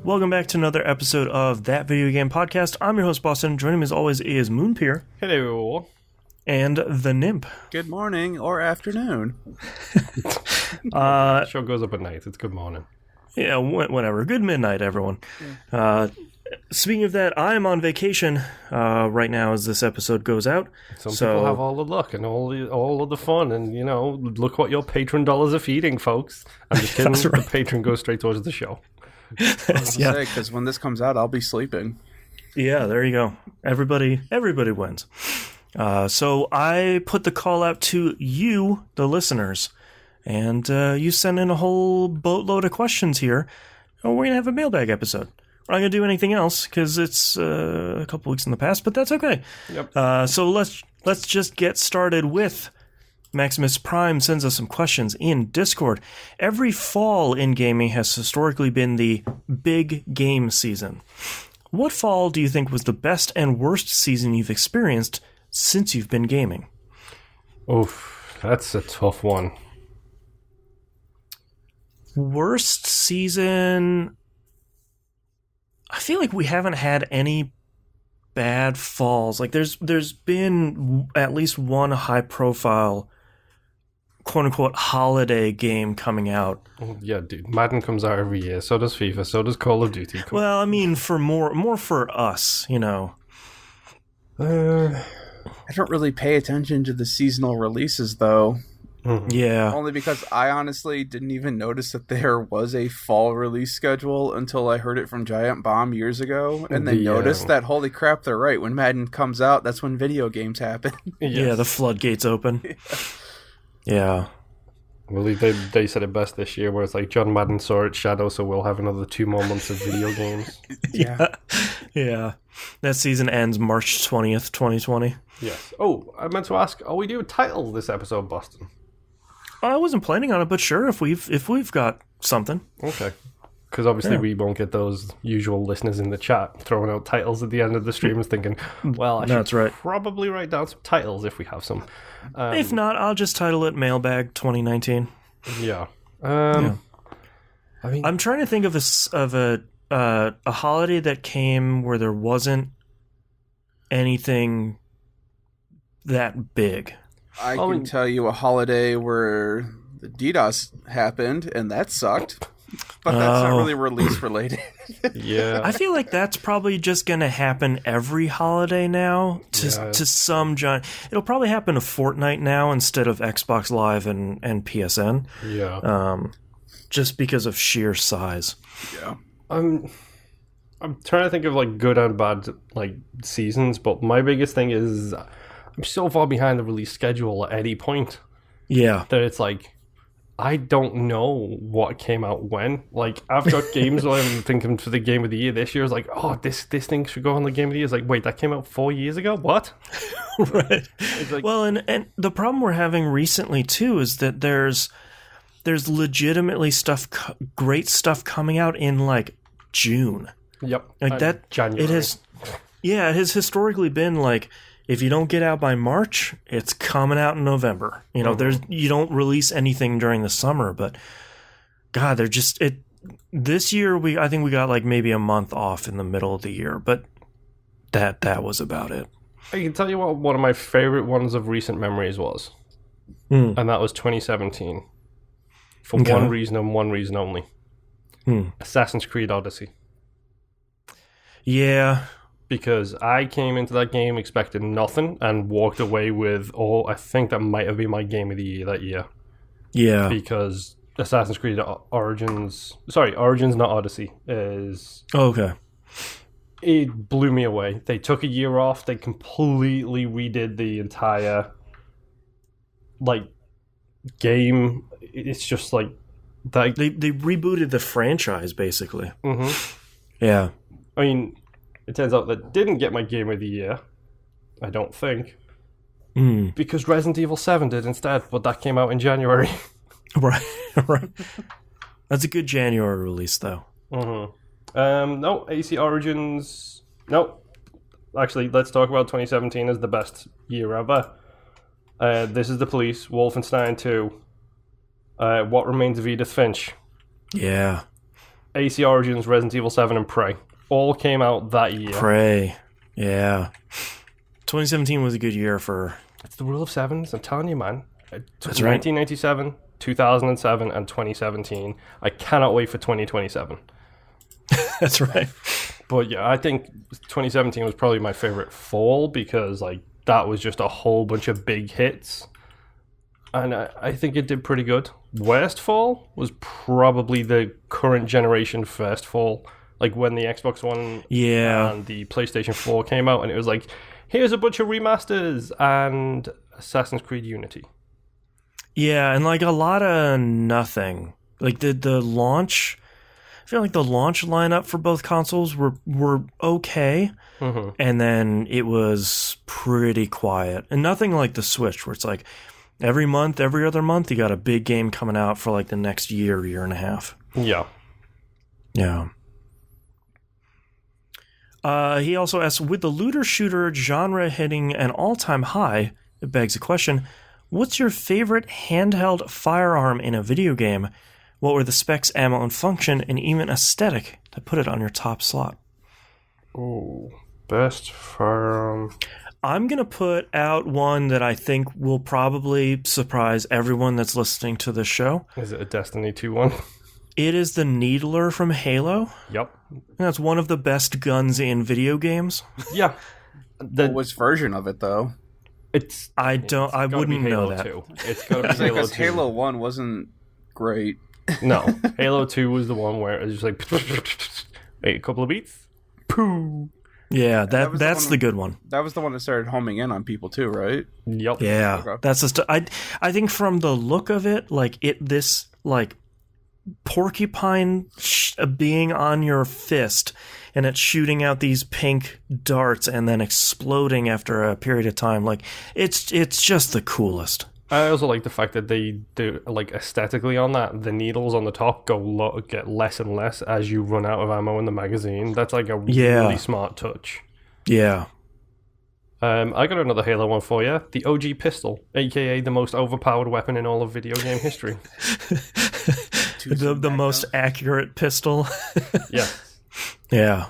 Welcome back to another episode of That Video Game Podcast. I'm your host, Boston. Joining me as always is Moonpier. Hello. And the Nymph. Good morning or afternoon. Show goes up at night. It's good morning. Yeah, whatever. Good midnight, everyone. Speaking of that, I am on vacation right now as this episode goes out. Some people have all the luck and all of the fun, and look what your patron dollars are feeding, folks. I'm just kidding. Right. The patron goes straight towards the show. Yeah, because when this comes out, I'll be sleeping. Yeah, there you go. Everybody wins. So I put the call out to you, the listeners, and you sent in a whole boatload of questions here. Oh, we're gonna have a mailbag episode. We're not going to do anything else because it's a couple weeks in the past, but that's okay. Yep. So let's just get started with Maximus Prime sends us some questions in Discord. Every fall in gaming has historically been the big game season. What fall do you think was the best and worst season you've experienced since you've been gaming? Oof, that's a tough one. Worst season... I feel like we haven't had any bad falls. Like there's been at least one high profile quote unquote holiday game coming out. Yeah, dude. Madden comes out every year. So does FIFA. So does Call of Duty. Well, I mean for more for us, I don't really pay attention to the seasonal releases though. Mm-hmm. Yeah. Only because I honestly didn't even notice that there was a fall release schedule until I heard it from Giant Bomb years ago, and then noticed that, holy crap, they're right. When Madden comes out, that's when video games happen. Yes. Yeah, the floodgates open. Yeah. Well, they said it best this year, where it's like John Madden saw its shadow, so we'll have another 2 more months of video games. Yeah. That season ends March 20th, 2020. Yes. Oh, I meant to ask, are we doing titles this episode, Boston? I wasn't planning on it, but sure, if we've got something. Okay. Because obviously we won't get those usual listeners in the chat throwing out titles at the end of the stream and thinking, well, I should probably write down some titles if we have some. If not, I'll just title it Mailbag 2019. Yeah. I mean, I'm trying to think of a holiday that came where there wasn't anything that big. I can tell you a holiday where the DDoS happened, and that sucked. But that's not really release related. Yeah. I feel like that's probably just going to happen every holiday now to some giant. It'll probably happen a fortnight now instead of Xbox Live and PSN. Yeah. Just because of sheer size. Yeah. I'm trying to think of like good and bad like seasons, but my biggest thing is I'm so far behind the release schedule at any point. Yeah. That it's like I don't know what came out when. Like, I've got games where I'm thinking for the game of the year this year. It's like, oh, this thing should go on the game of the year. It's like, wait, that came out 4 years ago? What? Right. It's like, well, and the problem we're having recently, too, is that there's legitimately great stuff coming out in, like, June. Yep. Like that, January. It has historically been, like, if you don't get out by March, it's coming out in November. You don't release anything during the summer, but God, they're just this year I think we got like maybe a month off in the middle of the year, but that was about it. I can tell you what one of my favorite ones of recent memories was. And that was 2017. For one reason and one reason only. Assassin's Creed Odyssey. Yeah. Because I came into that game expecting nothing and walked away with, I think that might have been my game of the year that year. Yeah. Because Assassin's Creed Origins not Odyssey, is... Okay. It blew me away. They took a year off, they completely redid the entire, like, game. It's just like... They rebooted the franchise, basically. Mm-hmm. Yeah. I mean... It turns out that didn't get my game of the year, I don't think, because Resident Evil 7 did instead, but that came out in January. Right. That's a good January release, though. Mm-hmm. No, AC Origins... No. Actually, let's talk about 2017 as the best year ever. This is the Police, Wolfenstein 2, What Remains of Edith Finch. Yeah. AC Origins, Resident Evil 7, and Prey. All came out that year. Prey. Yeah. 2017 was a good year for... It's the rule of sevens, I'm telling you, man. That's right. 1997, 2007, and 2017. I cannot wait for 2027. That's right. But yeah, I think 2017 was probably my favorite fall because like that was just a whole bunch of big hits. And I think it did pretty good. Worst fall was probably the current generation first fall. Like when the Xbox One and the PlayStation 4 came out, and it was like, here's a bunch of remasters and Assassin's Creed Unity. Yeah, and like a lot of nothing. Like the launch... I feel like the launch lineup for both consoles were okay, and then it was pretty quiet. And nothing like the Switch, where it's like every month, every other month, you got a big game coming out for like the next year and a half. Yeah. Yeah. He also asks, with the looter shooter genre hitting an all-time high, it begs a question, what's your favorite handheld firearm in a video game? What were the specs, ammo, and function, and even aesthetic to put it on your top slot? Oh, best firearm. I'm going to put out one that I think will probably surprise everyone that's listening to this show. Is it a Destiny 2 one? It is the Needler from Halo. Yep. And that's one of the best guns in video games. Yeah. Which version of it, though? I wouldn't know that. 2. It's got to be Halo 2. Halo 1 wasn't great. No, Halo 2 was the one where it was just like, wait, a couple of beats, poo. Yeah, that's the good one. That was the one that started homing in on people too, right? Yep. Yeah, Okay. that's just I think from the look of it, like this like porcupine being on your fist, and it's shooting out these pink darts and then exploding after a period of time. Like it's just the coolest. I also like the fact that they do, like, aesthetically on that, the needles on the top get less and less as you run out of ammo in the magazine. That's like a really smart touch. Yeah. I got another Halo one for you. The OG pistol, aka the most overpowered weapon in all of video game history. the most accurate pistol. Yeah. Yeah.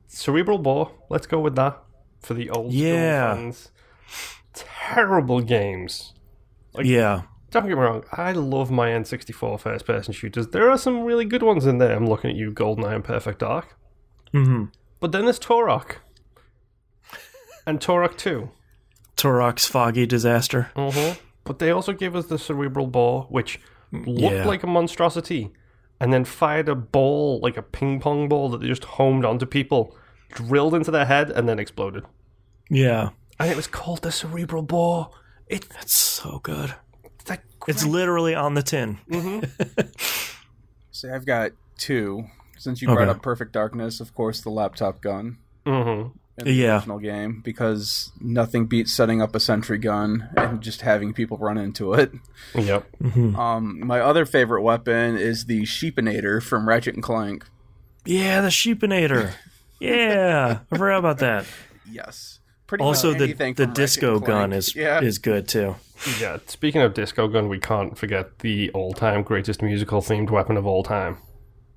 Cerebral Bore, let's go with that for the old school fans. Terrible games. Like, yeah. Don't get me wrong, I love my N64 first-person shooters. There are some really good ones in there. I'm looking at you, GoldenEye and Perfect Dark. Mm-hmm. But then there's Turok. And Turok 2. Turok's Foggy Disaster. Mm-hmm. But they also gave us the Cerebral Bore, which looked like a monstrosity, and then fired a ball, like a ping-pong ball, that they just homed onto people, drilled into their head, and then exploded. Yeah. And it was called the Cerebral Bore. It's so good. It's literally on the tin. Mm-hmm. See, I've got two. Since you brought up Perfect Darkness, of course, the laptop gun. Mm-hmm. In the original game, because nothing beats setting up a sentry gun and just having people run into it. Yep. Mm-hmm. My other favorite weapon is the Sheepinator from Ratchet and Clank. Yeah, the Sheepinator. Yeah, I forgot about that. Yes. Pretty also, much the disco gun is good too. Yeah, speaking of disco gun, we can't forget the all-time greatest musical themed weapon of all time.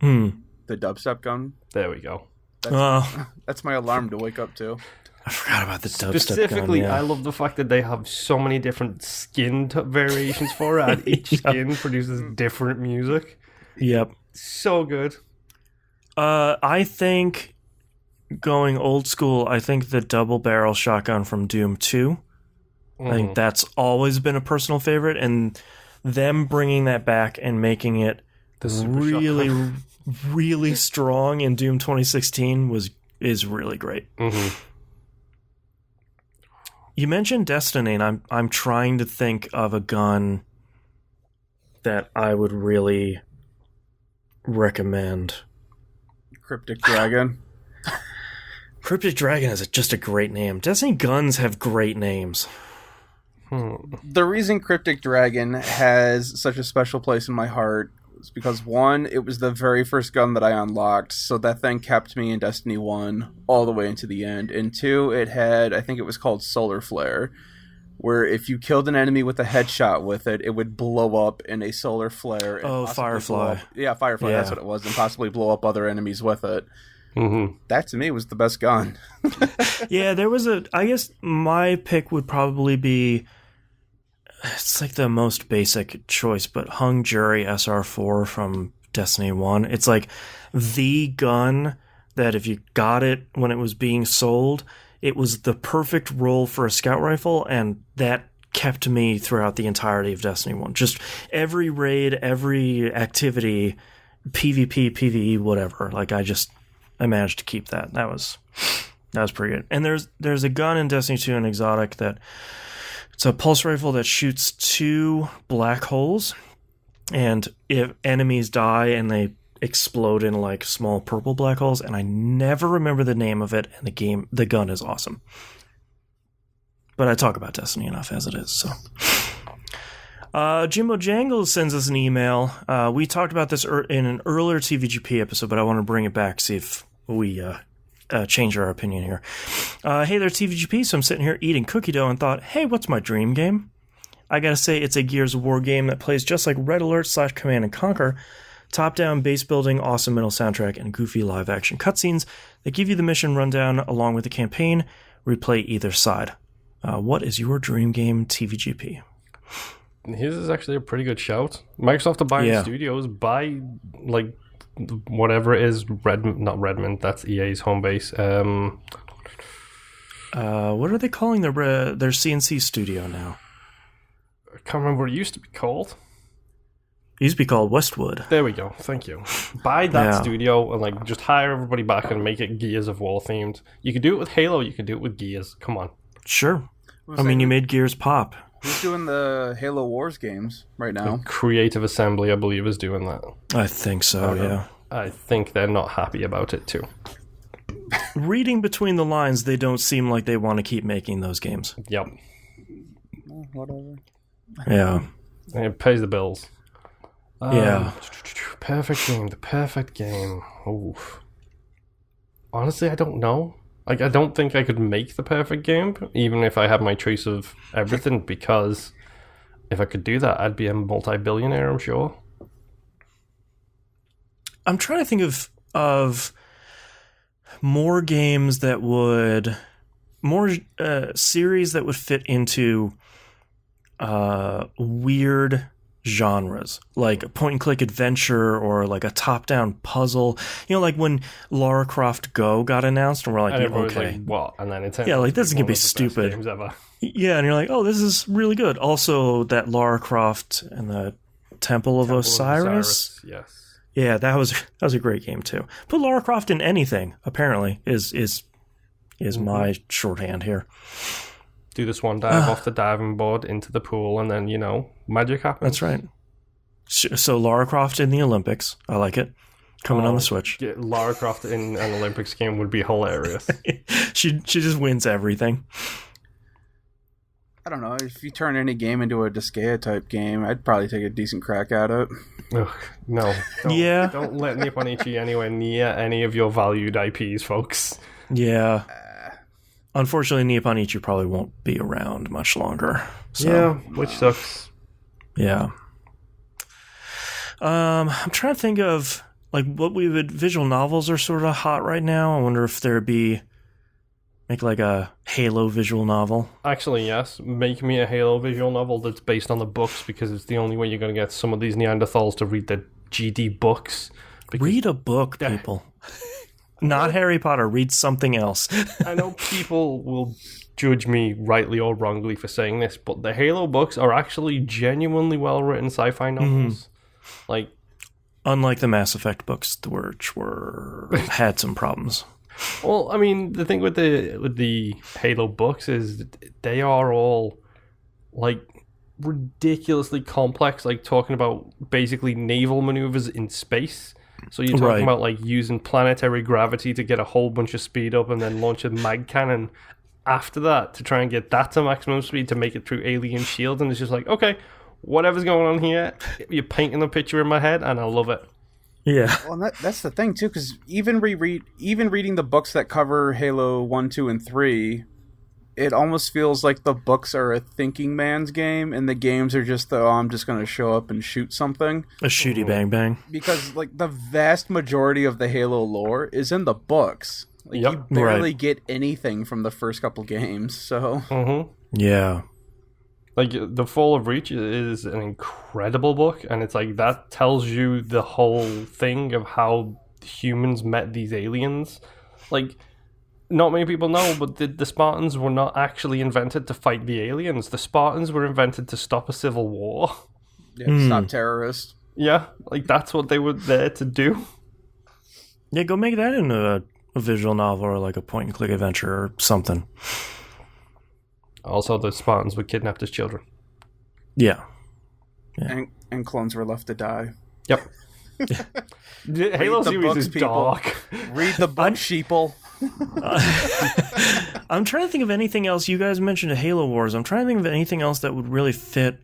The dubstep gun. There we go. That's my alarm to wake up to. I forgot about the dubstep gun. Specifically, I love the fact that they have so many different skin variations for it, and each skin produces different music. Yep. So good. I think, going old school, I think the double barrel shotgun from Doom 2. I think that's always been a personal favorite, and them bringing that back and making it really, really strong in Doom 2016 is really great. Mm-hmm. You mentioned Destiny, and I'm trying to think of a gun that I would really recommend. Cryptic Dragon. Cryptic Dragon is just a great name. Destiny guns have great names. The reason Cryptic Dragon has such a special place in my heart is because, one, it was the very first gun that I unlocked, so that thing kept me in Destiny 1 all the way into the end. And two, it had, I think it was called Solar Flare, where if you killed an enemy with a headshot with it, it would blow up in a solar flare. And Firefly. Firefly, that's what it was, and possibly blow up other enemies with it. Mm-hmm. That, to me, was the best gun. Yeah, there was I guess my pick would probably be, it's like the most basic choice, but Hung Jury SR4 from Destiny 1. It's like the gun that if you got it when it was being sold, it was the perfect role for a scout rifle, and that kept me throughout the entirety of Destiny 1. Just every raid, every activity, PvP, PvE, whatever. Like I managed to keep that. That was pretty good. And there's a gun in Destiny 2 and Exotic that it's a pulse rifle that shoots 2 black holes, and if enemies die and they explode in like small purple black holes, and I never remember the name of it, and the gun is awesome. But I talk about Destiny enough as it is, so. Jimbo Jangles sends us an email. We talked about this in an earlier TVGP episode, but I want to bring it back, see if we change our opinion here. Hey there, TVGP. So I'm sitting here eating cookie dough and thought, hey, what's my dream game? I gotta say, it's a Gears of War game that plays just like Red Alert / Command and Conquer. Top-down base building, awesome middle soundtrack, and goofy live-action cutscenes that give you the mission rundown along with the campaign. Replay either side. What is your dream game, TVGP? His is actually a pretty good shout. Microsoft are buying studios, buy like whatever it is, not Redmond, that's EA's home base. What are they calling their CNC studio now? I can't remember what it used to be called. It used to be called Westwood. There we go. Thank you. Buy that studio and like just hire everybody back and make it Gears of War themed. You could do it with Halo. You could do it with Gears. Come on. Sure. I mean, you made Gears pop. Who's doing the Halo Wars games right now? The Creative Assembly, I believe, is doing that. I think so, yeah. I think they're not happy about it, too. Reading between the lines, they don't seem like they want to keep making those games. Yep. Whatever. Yeah. And it pays the bills. Yeah. Perfect game. The perfect game. Oof. Honestly, I don't know. Like, I don't think I could make the perfect game, even if I had my choice of everything, because if I could do that, I'd be a multi-billionaire, I'm sure. I'm trying to think of more games that would... more series that would fit into weird genres, like a point-and-click adventure or like a top-down puzzle. You know, like when Lara Croft Go got announced, and we're like, and okay, like, what? And then it's like this is gonna be stupid. Games ever. Yeah, and you're like, oh, this is really good. Also, that Lara Croft and the Temple of Osiris. Yes. Yeah, that was a great game too. Put Lara Croft in anything, apparently, is my shorthand here. Do the swan dive off the diving board into the pool, and then, magic happens. That's right. So Lara Croft in the Olympics. I like it. Coming on the Switch. Yeah, Lara Croft in an Olympics game would be hilarious. She just wins everything. I don't know. If you turn any game into a Disgaea type game, I'd probably take a decent crack at it. Ugh, no. Don't let Nipponichi anywhere near any of your valued IPs, folks. Yeah. Unfortunately, Nipponichi probably won't be around much longer. So. Yeah, which sucks. Yeah. I'm trying to think of like what visual novels are sort of hot right now. I wonder if there'd be like a Halo visual novel. Actually, yes. Make me a Halo visual novel that's based on the books, because it's the only way you're going to get some of these Neanderthals to read the GD books. Read a book, people. Not Harry Potter. Read something else. I know people will judge me rightly or wrongly for saying this, but the Halo books are actually genuinely well-written sci-fi novels. Mm-hmm. Like, unlike the Mass Effect books, which had some problems. Well, I mean, the thing with the Halo books is they are all like ridiculously complex, like talking about basically naval maneuvers in space. So you're talking about like using planetary gravity to get a whole bunch of speed up, and then launch a mag cannon after that to try and get that to maximum speed to make it through alien shield. And it's just like, okay, whatever's going on here, you're painting the picture in my head, and I love it. Yeah. Well, that's the thing too, because even reading the books that cover Halo 1, 2, and 3, it almost feels like the books are a thinking man's game, and the games are just I'm just going to show up and shoot something. A shooty bang bang. Because like the vast majority of the Halo lore is in the books. Like you barely get anything from the first couple games. So yeah. Like, The Fall of Reach is an incredible book, and it's like, that tells you the whole thing of how humans met these aliens. Like, not many people know, but the Spartans were not actually invented to fight the aliens. The Spartans were invented to stop a civil war. Yeah, stop terrorists. Yeah, like, that's what they were there to do. Yeah, go make that into a visual novel or like a point-and-click adventure or something. Also, the Spartans were kidnapped as children. Yeah. And clones were left to die. Yep. The Halo series is dark. Read the book, sheeple. I'm trying to think of anything else. You guys mentioned Halo Wars. I'm trying to think of anything else that would really fit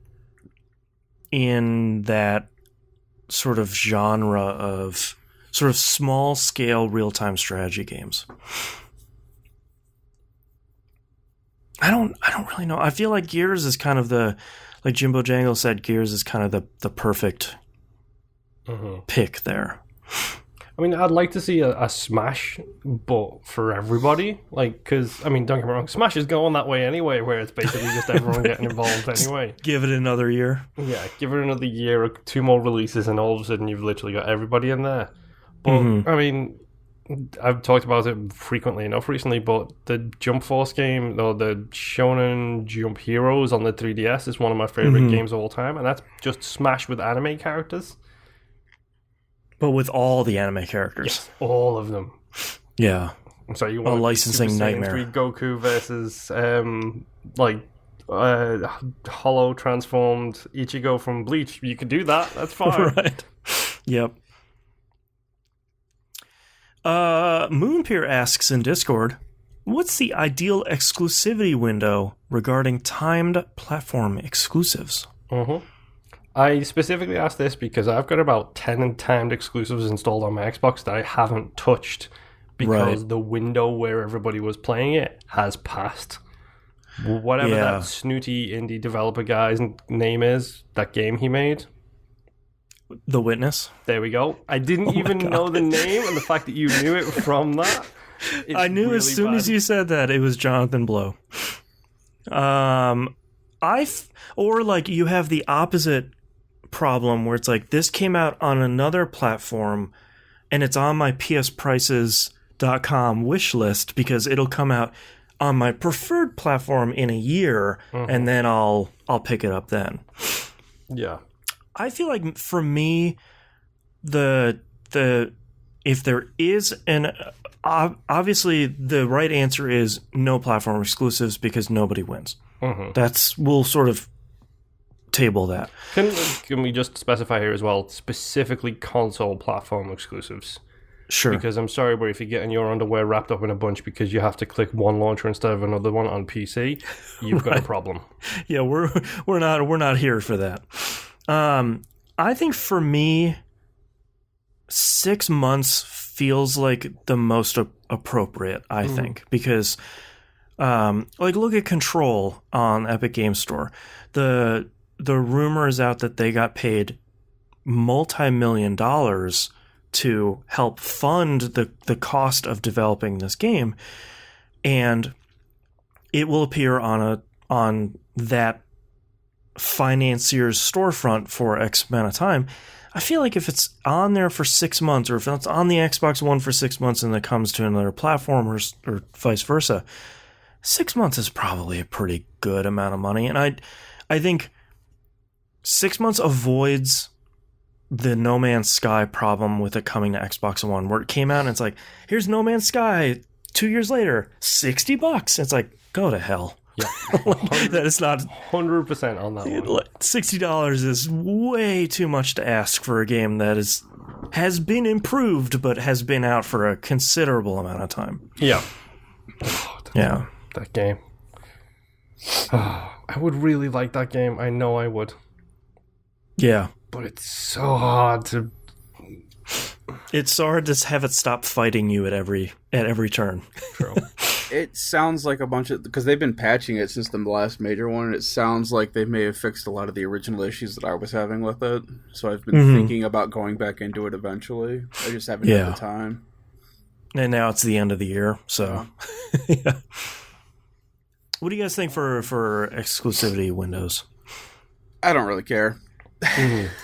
in that sort of genre of sort of small-scale real-time strategy games. I don't really know. I feel like Gears is kind of like Jimbo Jangle said, Gears is kind of the perfect pick there. I mean, I'd like to see a Smash, but for everybody. Like, because, I mean, don't get me wrong, Smash is going that way anyway, where it's basically just everyone getting involved anyway. Give it another year. Yeah, give it another year or 2 more releases, and all of a sudden you've literally got everybody in there. But, I mean, I've talked about it frequently enough recently, but the Jump Force game, or the Shonen Jump Heroes on the 3DS is one of my favorite games of all time, and that's just Smash with anime characters. But with all the anime characters. Yes, all of them. Yeah. I'm sorry, you want a licensing Super Saiyan nightmare. 3 Goku versus hollow transformed Ichigo from Bleach. You could do that. That's fine. Right. Yep. Moonpeer asks in Discord, what's the ideal exclusivity window regarding timed platform exclusives? I specifically asked this because I've got about 10 timed exclusives installed on my Xbox that I haven't touched because the window where everybody was playing it has passed. Whatever that snooty indie developer guy's name is, that game he made. The Witness. There we go. I didn't even know the name, and the fact that you knew it from that. I knew really as soon as you said that it was Jonathan Blow. Or like you have the opposite problem where it's like this came out on another platform and it's on my psprices.com wish list because it'll come out on my preferred platform in a year and then I'll pick it up then. Yeah. I feel like for me, the if there is obviously the right answer is no platform exclusives because nobody wins. We'll sort of table that. Can we just specify here as well, specifically console platform exclusives? Sure. Because I'm sorry, but if you're getting your underwear wrapped up in a bunch because you have to click one launcher instead of another one on PC, you've got a problem. Yeah, we're not here for that. I think for me, 6 months feels like the most appropriate, I think, because like look at Control on Epic Games Store. The rumor is out that they got paid multi-million dollars to help fund the cost of developing this game, and it will appear on that financier's storefront for X amount of time. I feel like if it's on there for 6 months, or if it's on the Xbox One for 6 months and it comes to another platform or vice versa, 6 months is probably a pretty good amount of money. And I think 6 months avoids the No Man's Sky problem with it coming to Xbox One, where it came out and it's like, here's No Man's Sky 2 years later, $60. It's like, go to hell. Yeah. That is not 100% on that one. $60 is way too much to ask for a game that has been improved but has been out for a considerable amount of time. Yeah. That game. I would really like that game. I know I would. Yeah. But it's so hard to... It's so hard to have it stop fighting you at every turn. True. It sounds like a bunch of... Because they've been patching it since the last major one, and it sounds like they may have fixed a lot of the original issues that I was having with it. So I've been thinking about going back into it eventually. I just haven't had the time. And now it's the end of the year, so... yeah. What do you guys think for exclusivity windows? I don't really care.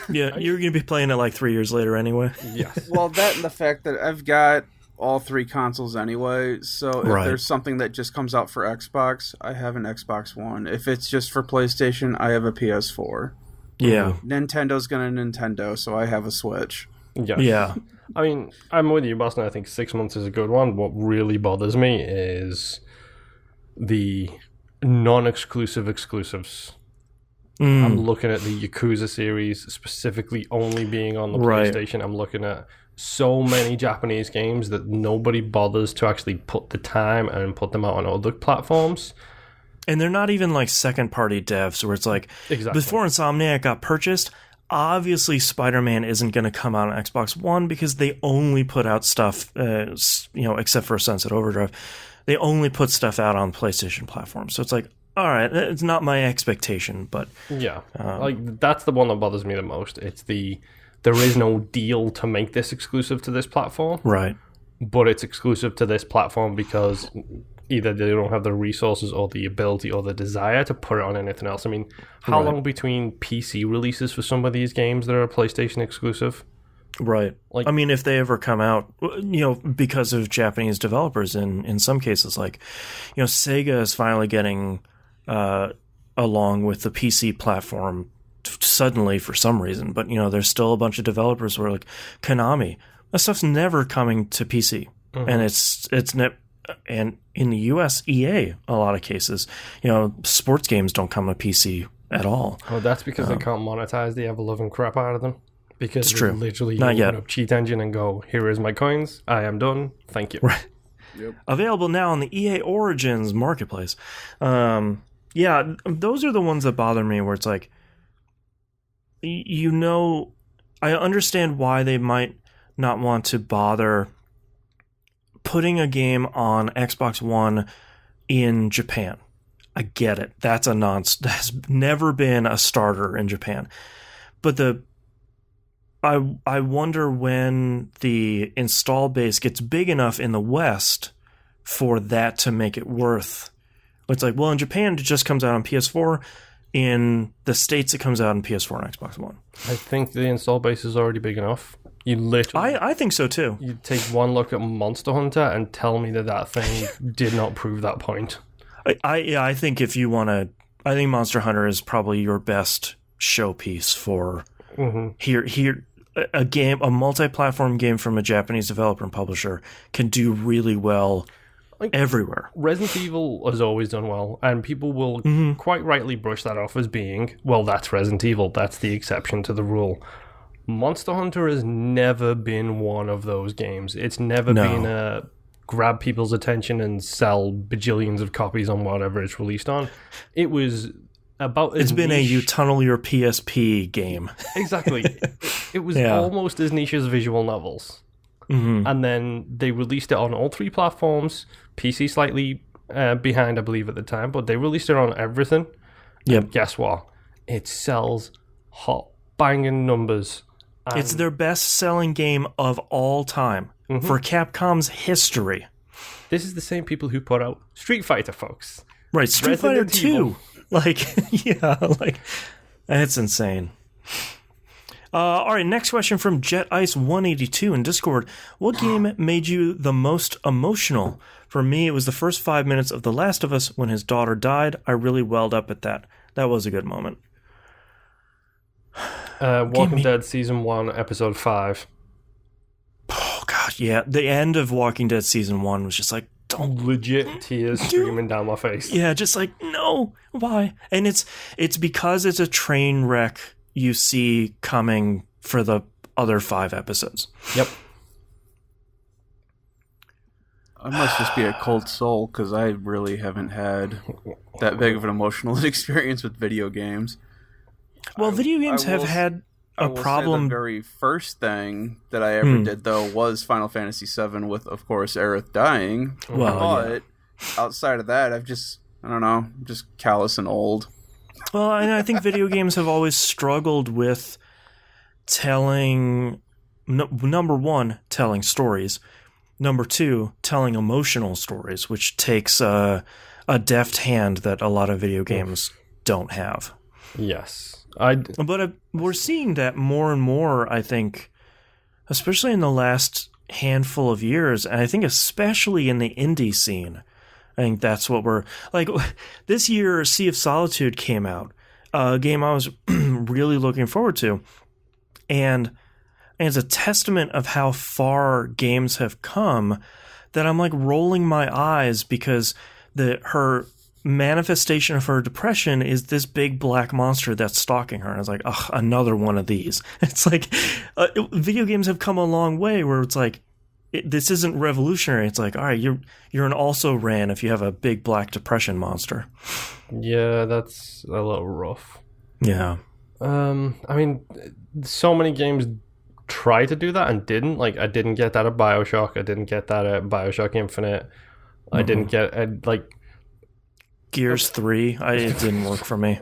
Yeah, you're going to be playing it like 3 years later anyway. Yes. Well, that and the fact that I've got all 3 consoles anyway, so if there's something that just comes out for Xbox, I have an Xbox One. If it's just for PlayStation, I have a PS4. Yeah. Nintendo's going to Nintendo, so I have a Switch. Yeah. I mean, I'm with you, Boston. I think 6 months is a good one. What really bothers me is the non-exclusive exclusives. I'm looking at the Yakuza series specifically only being on the PlayStation. I'm looking at so many Japanese games that nobody bothers to actually put the time and put them out on other platforms. And they're not even like second-party devs where it's like, before Insomniac got purchased, obviously Spider-Man isn't going to come out on Xbox One because they only put out stuff, except for Sunset Overdrive, they only put stuff out on PlayStation platforms. So it's like, all right, it's not my expectation, but... Yeah, that's the one that bothers me the most. It's there is no deal to make this exclusive to this platform. Right. But it's exclusive to this platform because either they don't have the resources or the ability or the desire to put it on anything else. I mean, how long between PC releases for some of these games that are PlayStation exclusive? Right. I mean, if they ever come out, because of Japanese developers in some cases, like, Sega is finally getting... along with the PC platform suddenly for some reason. But, there's still a bunch of developers who are like, Konami, that stuff's never coming to PC. And and in the US, EA, a lot of cases, sports games don't come to PC at all. Oh, that's because they can't monetize the ever-loving crap out of them. Because it's true. Literally Not yet. Open up Cheat Engine and go, here is my coins, I am done, thank you. Right. Yep. Available now on the EA Origins marketplace. Yeah, those are the ones that bother me where it's like, I understand why they might not want to bother putting a game on Xbox One in Japan. I get it. That's has never been a starter in Japan. But I wonder when the install base gets big enough in the West for that to make it worth. It's like, well, in Japan, it just comes out on PS4. In the States, it comes out on PS4 and Xbox One. I think the install base is already big enough. You literally... I think so, too. You take one look at Monster Hunter and tell me that thing did not prove that point. I think if you want to... I think Monster Hunter is probably your best showpiece for... Here, a multi-platform game from a Japanese developer and publisher can do really well... everywhere. Resident Evil has always done well, and people will quite rightly brush that off as being, well, that's Resident Evil, that's the exception to the rule. Monster Hunter has never been one of those games. It's never been a grab people's attention and sell bajillions of copies on whatever it's released on. It was about as It's been niche. you tunnel your PSP game. Exactly. It was almost as niche as visual novels. And then they released it on all 3 platforms. PC slightly behind, I believe, at the time, but they released it on everything. Yep. And guess what? It sells hot banging numbers. It's their best-selling game of all time for Capcom's history. This is the same people who put out Street Fighter, folks. Right, Street Fighter 2. That's insane. All right, next question from Jet Ice 182 in Discord. What game made you the most emotional? For me, it was the first 5 minutes of The Last of Us when his daughter died. I really welled up at that. That was a good moment. Walking Dead Season 1, Episode 5. Oh, gosh, yeah. The end of Walking Dead Season 1 was just like, don't... Legit tears streaming down my face. Yeah, just like, no, why? And it's because it's a train wreck you see coming for the other 5 episodes. Yep. I must just be a cold soul because I really haven't had that big of an emotional experience with video games. Well, video games have had a problem. Say the very first thing that I ever did, though, was Final Fantasy VII with, of course, Aerith dying. Well, but outside of that, I don't know, just callous and old. Well, and I think video games have always struggled with telling, number one, telling stories. Number two, telling emotional stories, which takes a deft hand that a lot of video games don't have. Yes. But we're seeing that more and more, I think, especially in the last handful of years, and I think especially in the indie scene. I think that's what we're... Like, this year, Sea of Solitude came out, a game I was really looking forward to. And it's a testament of how far games have come that I'm, like, rolling my eyes because her manifestation of her depression is this big black monster that's stalking her. And I was like, ugh, another one of these. It's like, video games have come a long way where it's like, this isn't revolutionary. It's like, all right, you're an also-ran if you have a big black depression monster. Yeah, that's a little rough. Yeah. I mean, so many games try to do that and didn't. Like, I didn't get that at BioShock. I didn't get that at BioShock Infinite. I didn't get, like... Gears 3, it didn't work for me.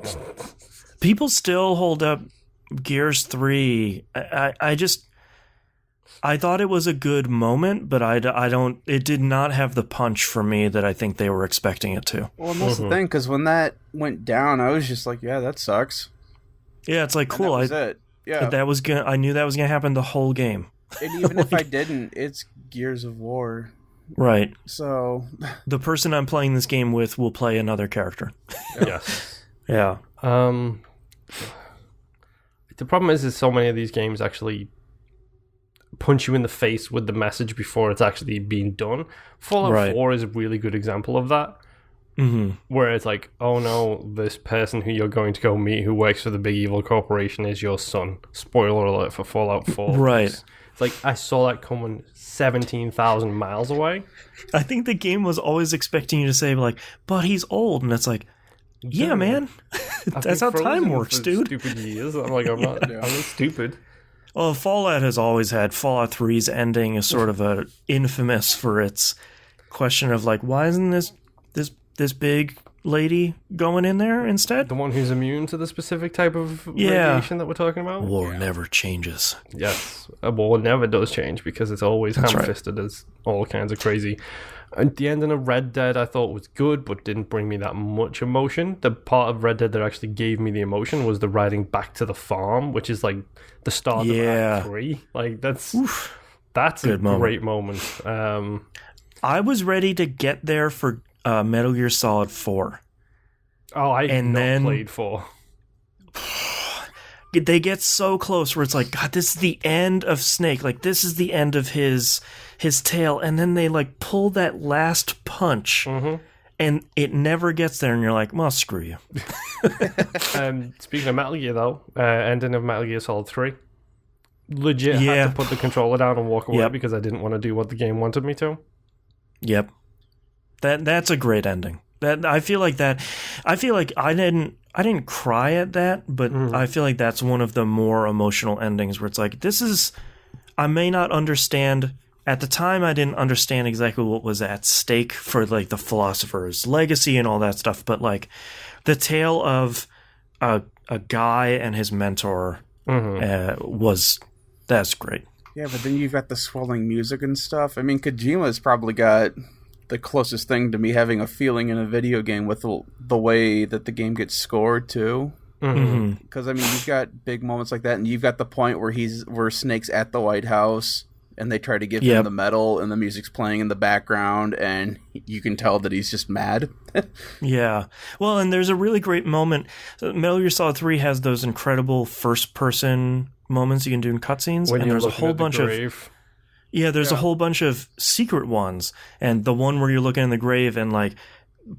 People still hold up Gears 3. I thought it was a good moment, but it did not have the punch for me that I think they were expecting it to. Well, and that's the thing, because when that went down, I was just like, yeah, that sucks. Yeah, it's like, cool. And that was it. Yeah. I knew that was going to happen the whole game. And even if I didn't, it's Gears of War. Right. So the person I'm playing this game with will play another character. Yes. Yeah. The problem is so many of these games actually punch you in the face with the message before it's actually being done. Fallout 4 is a really good example of that. Mm-hmm. Where it's like, oh no, this person who you're going to go meet who works for the big evil corporation is your son. Spoiler alert for Fallout 4. Right. It's like, I saw that coming 17,000 miles away. I think the game was always expecting you to say, like, but he's old. And it's like, yeah, man. That's how time works, dude. Stupid years. I'm like, I'm not stupid. Well, Fallout has always had. Fallout 3's ending is sort of infamous for its question of, like, why isn't this big lady going in there instead? The one who's immune to the specific type of radiation that we're talking about? War never changes. Yes. War never does change because it's always ham-fisted as all kinds of crazy. And the ending of Red Dead I thought was good, but didn't bring me that much emotion. The part of Red Dead that actually gave me the emotion was the riding back to the farm, which is like the start of Act 3. Like, that's a great moment. I was ready to get there for Metal Gear Solid 4. Oh, I have played 4. They get so close where it's like, God, this is the end of Snake. Like, this is the end of his tail. And then they, like, pull that last punch. Mm-hmm. And it never gets there. And you're like, well, screw you. Speaking of Metal Gear, though, ending of Metal Gear Solid 3. Legit had to put the controller down and walk away because I didn't want to do what the game wanted me to. Yep. That's a great ending. I feel like I didn't cry at that, but I feel like that's one of the more emotional endings where it's like, I may not understand. At the time, I didn't understand exactly what was at stake for, like, the philosopher's legacy and all that stuff, but, like, the tale of a guy and his mentor that's great. Yeah, but then you've got the swelling music and stuff. I mean, Kojima's probably got the closest thing to me having a feeling in a video game with the way that the game gets scored too. Because I mean, you've got big moments like that, and you've got the point where Snake's at the White House and they try to give him the medal, and the music's playing in the background, and you can tell that he's just mad. Yeah. Well, and there's a really great moment. Metal Gear Solid 3 has those incredible first-person moments you can do in cutscenes, when and there's a whole bunch of a whole bunch of secret ones, and the one where you're looking in the grave and, like,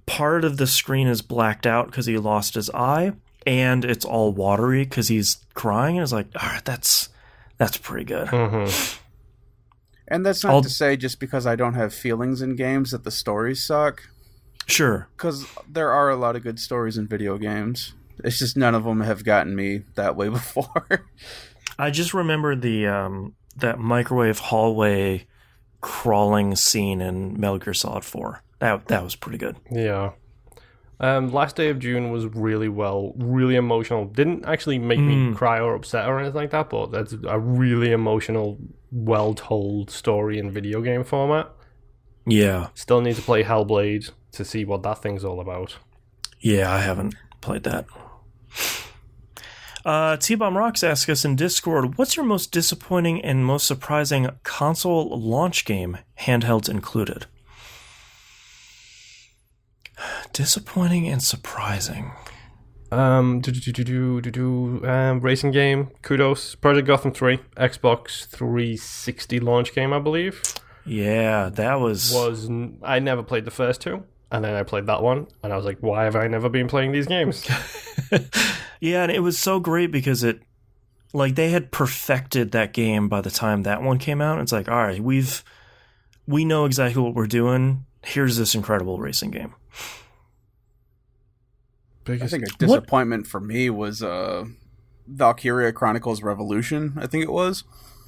part of the screen is blacked out because he lost his eye, and it's all watery because he's crying, and it's like, all right, that's pretty good. And that's not to say just because I don't have feelings in games that the stories suck. Sure. Because there are a lot of good stories in video games. It's just none of them have gotten me that way before. I just remember that microwave hallway crawling scene in Metal Gear Solid 4. That was pretty good. Yeah. Last day of June was really emotional. Didn't actually make me cry or upset or anything like that, but that's a really emotional, well-told story in video game format. Yeah. Still need to play Hellblade to see what that thing's all about. Yeah, I haven't played that. T-Bomb Rocks asks us in Discord, what's your most disappointing and most surprising console launch game, handhelds included? Disappointing and surprising. Racing game, kudos. Project Gotham 3, Xbox 360 launch game, I believe. Yeah, that was... I never played the first two, and then I played that one, and I was like, why have I never been playing these games? Yeah, and it was so great because they had perfected that game by the time that one came out. It's like, all right, we know exactly what we're doing. Here's this incredible racing game. I think a disappointment for me was Valkyria Chronicles Revolution, I think it was.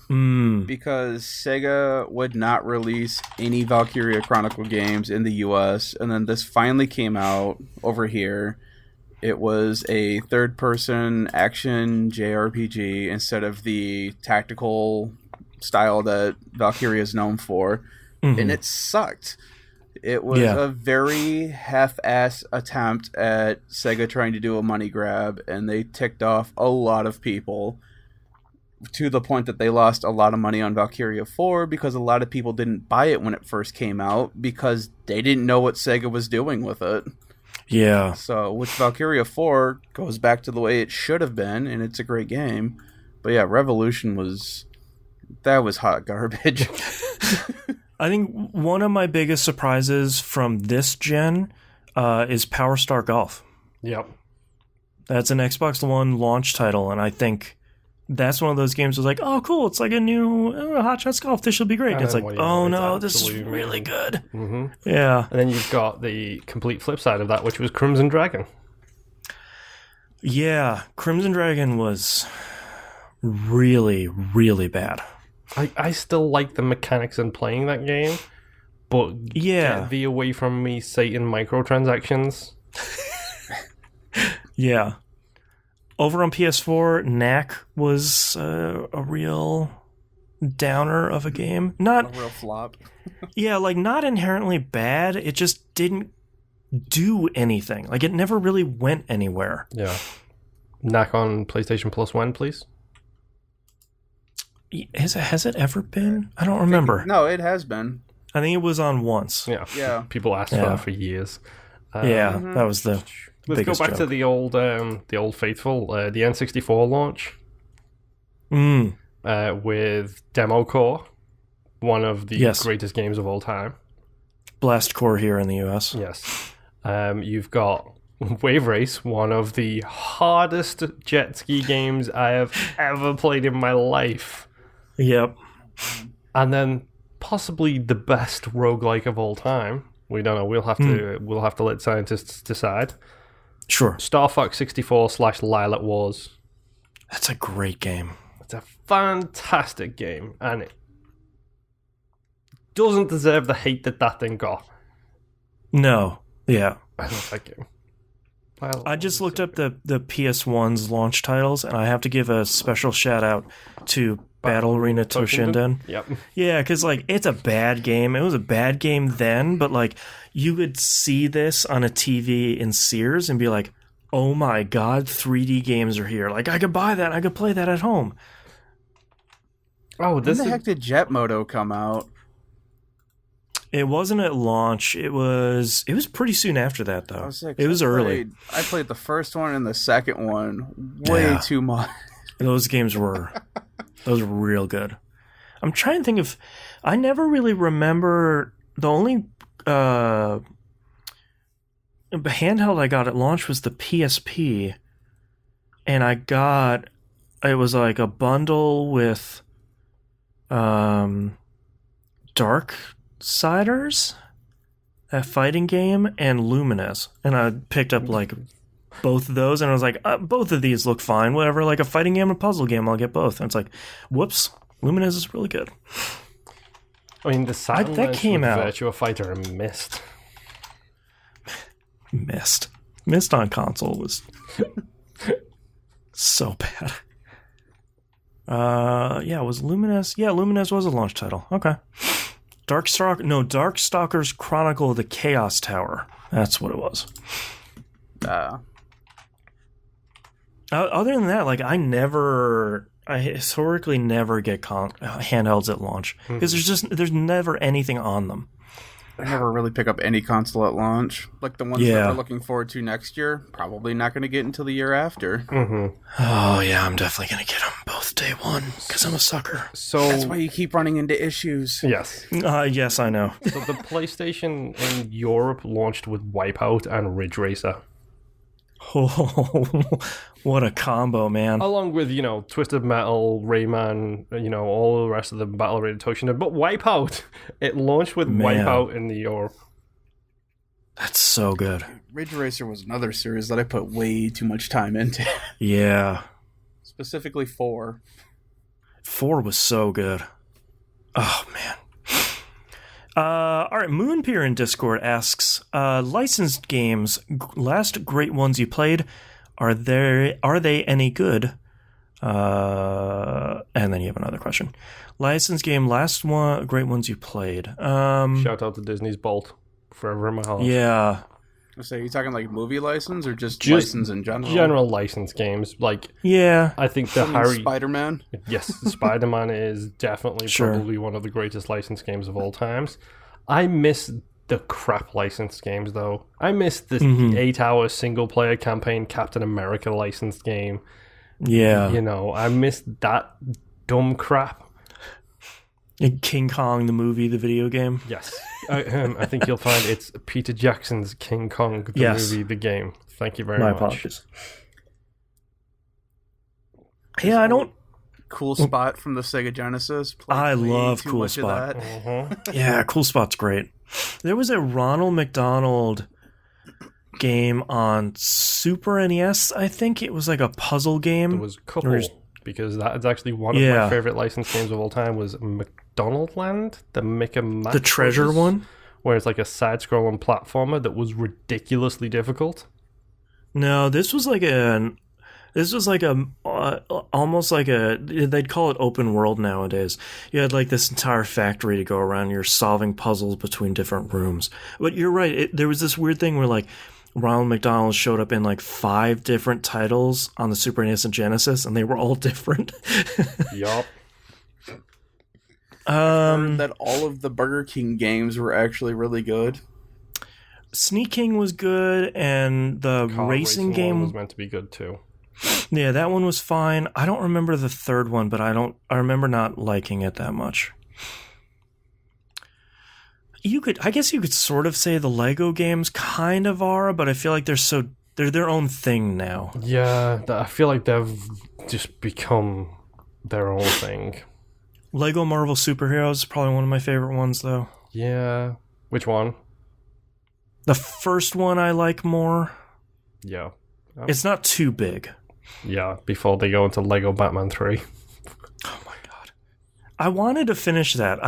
Because Sega would not release any Valkyria Chronicle games in the US, and then this finally came out over here. It was a third-person action JRPG instead of the tactical style that Valkyria is known for, and it sucked. It was a very half-ass attempt at Sega trying to do a money grab, and they ticked off a lot of people to the point that they lost a lot of money on Valkyria 4 because a lot of people didn't buy it when it first came out because they didn't know what Sega was doing with it. Yeah. So, which Valkyria 4 goes back to the way it should have been, and it's a great game. But yeah, Revolution was hot garbage. I think one of my biggest surprises from this gen is Power Star Golf. Yep. That's an Xbox One launch title, and I think that's one of those games that was like, oh, cool, it's like a new Hot Shots Golf. This will be great. And it's like, oh, no, this is really good. Mm-hmm. Yeah. And then you've got the complete flip side of that, which was Crimson Dragon. Yeah, Crimson Dragon was really, really bad. I still like the mechanics in playing that game, but get thee away from me, Satan microtransactions. Yeah. Over on PS4, Knack was a real downer of a game. Not a real flop. Yeah, like not inherently bad. It just didn't do anything. Like it never really went anywhere. Yeah. Knack on PlayStation Plus when, please? Has it ever been? I don't remember. No, it has been. I think it was on once. Yeah. People asked for that for years. That was the Let's go back joke. to the old faithful, the N64 launch. With Demo Core, one of the greatest games of all time. Blast Core here in the US. Yes. You've got Wave Race, one of the hardest jet ski games I have ever played in my life. Yep. And then possibly the best roguelike of all time. We don't know. We'll have to let scientists decide. Sure. Star Fox 64 / Lilac Wars. That's a great game. It's a fantastic game, and it doesn't deserve the hate that thing got. No. Yeah. I love that game. I just looked up the PS1's launch titles, and I have to give a special shout out to Battle Arena Toshinden. Yep. Yeah, because like it's a bad game. It was a bad game then, but like you could see this on a TV in Sears and be like, "Oh my god, 3D games are here! Like I could buy that. I could play that at home." Oh, when the heck did Jet Moto come out? It wasn't at launch. It was pretty soon after that, though. It was early. I played the first one and the second one way too much. Those games were real good. I'm trying to think of. I never really remember. The only handheld I got at launch was the PSP, and it was like a bundle with Dark Siders, that fighting game, and Lumines, and I picked up like both of those, and I was like, both of these look fine, whatever, like a fighting game and a puzzle game, I'll get both. And it's like, whoops, Lumines is really good. I mean, the Saturn that came out. Virtua Fighter I missed. Mist on console was so bad. Was Lumines? Yeah, Lumines was a launch title. Okay. Darkstalkers Chronicle of the Chaos Tower. That's what it was. Other than that, like I historically never get handhelds at launch because there's never anything on them. I never really pick up any console at launch. Like the ones that we're looking forward to next year, probably not going to get until the year after. Mm-hmm. Oh yeah, I'm definitely going to get them both day one because I'm a sucker. So that's why you keep running into issues. Yes. Yes, I know. So the PlayStation in Europe launched with Wipeout and Ridge Racer. Oh, what a combo, man. Along with, Twisted Metal, Rayman, all the rest of the battle-rated Toshinden. But Wipeout, it launched with Wipeout in the Europe. That's so good. Ridge Racer was another series that I put way too much time into. Yeah. Specifically 4. 4 was so good. Oh, man. All right, Moonpeer in Discord asks, licensed games, last great ones you played, are they any good? And then you have another question. Licensed game, great ones you played. Shout out to Disney's Bolt, forever in my heart. Yeah. So are you talking like movie license or just license in general? General license games. Like, yeah. I think the Harry... Spider-Man? Yes, Spider-Man is definitely probably one of the greatest licensed games of all times. I miss the crap licensed games, though. I miss the 8-hour single-player campaign Captain America licensed game. Yeah. I miss that dumb crap. King Kong, the movie, the video game? Yes. I think you'll find it's Peter Jackson's King Kong, the movie, the game. Thank you very much. My apologies. Yeah, I don't... Cool Spot from the Sega Genesis. I love Cool Spot. Yeah, Cool Spot's great. There was a Ronald McDonald game on Super NES. I think it was like a puzzle game. It was a couple, because that's actually one of my favorite licensed games of all time was McDonald Land, the The treasure one? Where it's like a side-scrolling platformer that was ridiculously difficult. No, this was like almost like they'd call it open world nowadays. You had like this entire factory to go around. You're solving puzzles between different rooms. But you're right. There was this weird thing where like Ronald McDonald showed up in like 5 different titles on the Super NES and Genesis, and they were all different. Yup. Heard that all of the Burger King games were actually really good. Sneak King was good, and the racing game was meant to be good too. Yeah, that one was fine. I don't remember the third one, but I remember not liking it that much. I guess you could sort of say the Lego games kind of are, but I feel like they're their own thing now. Yeah, I feel like they've just become their own thing. Lego Marvel Superheroes is probably one of my favorite ones, though. Yeah. Which one? The first one I like more. Yeah. It's not too big. Yeah, before they go into Lego Batman 3. Oh my god. I wanted to finish that.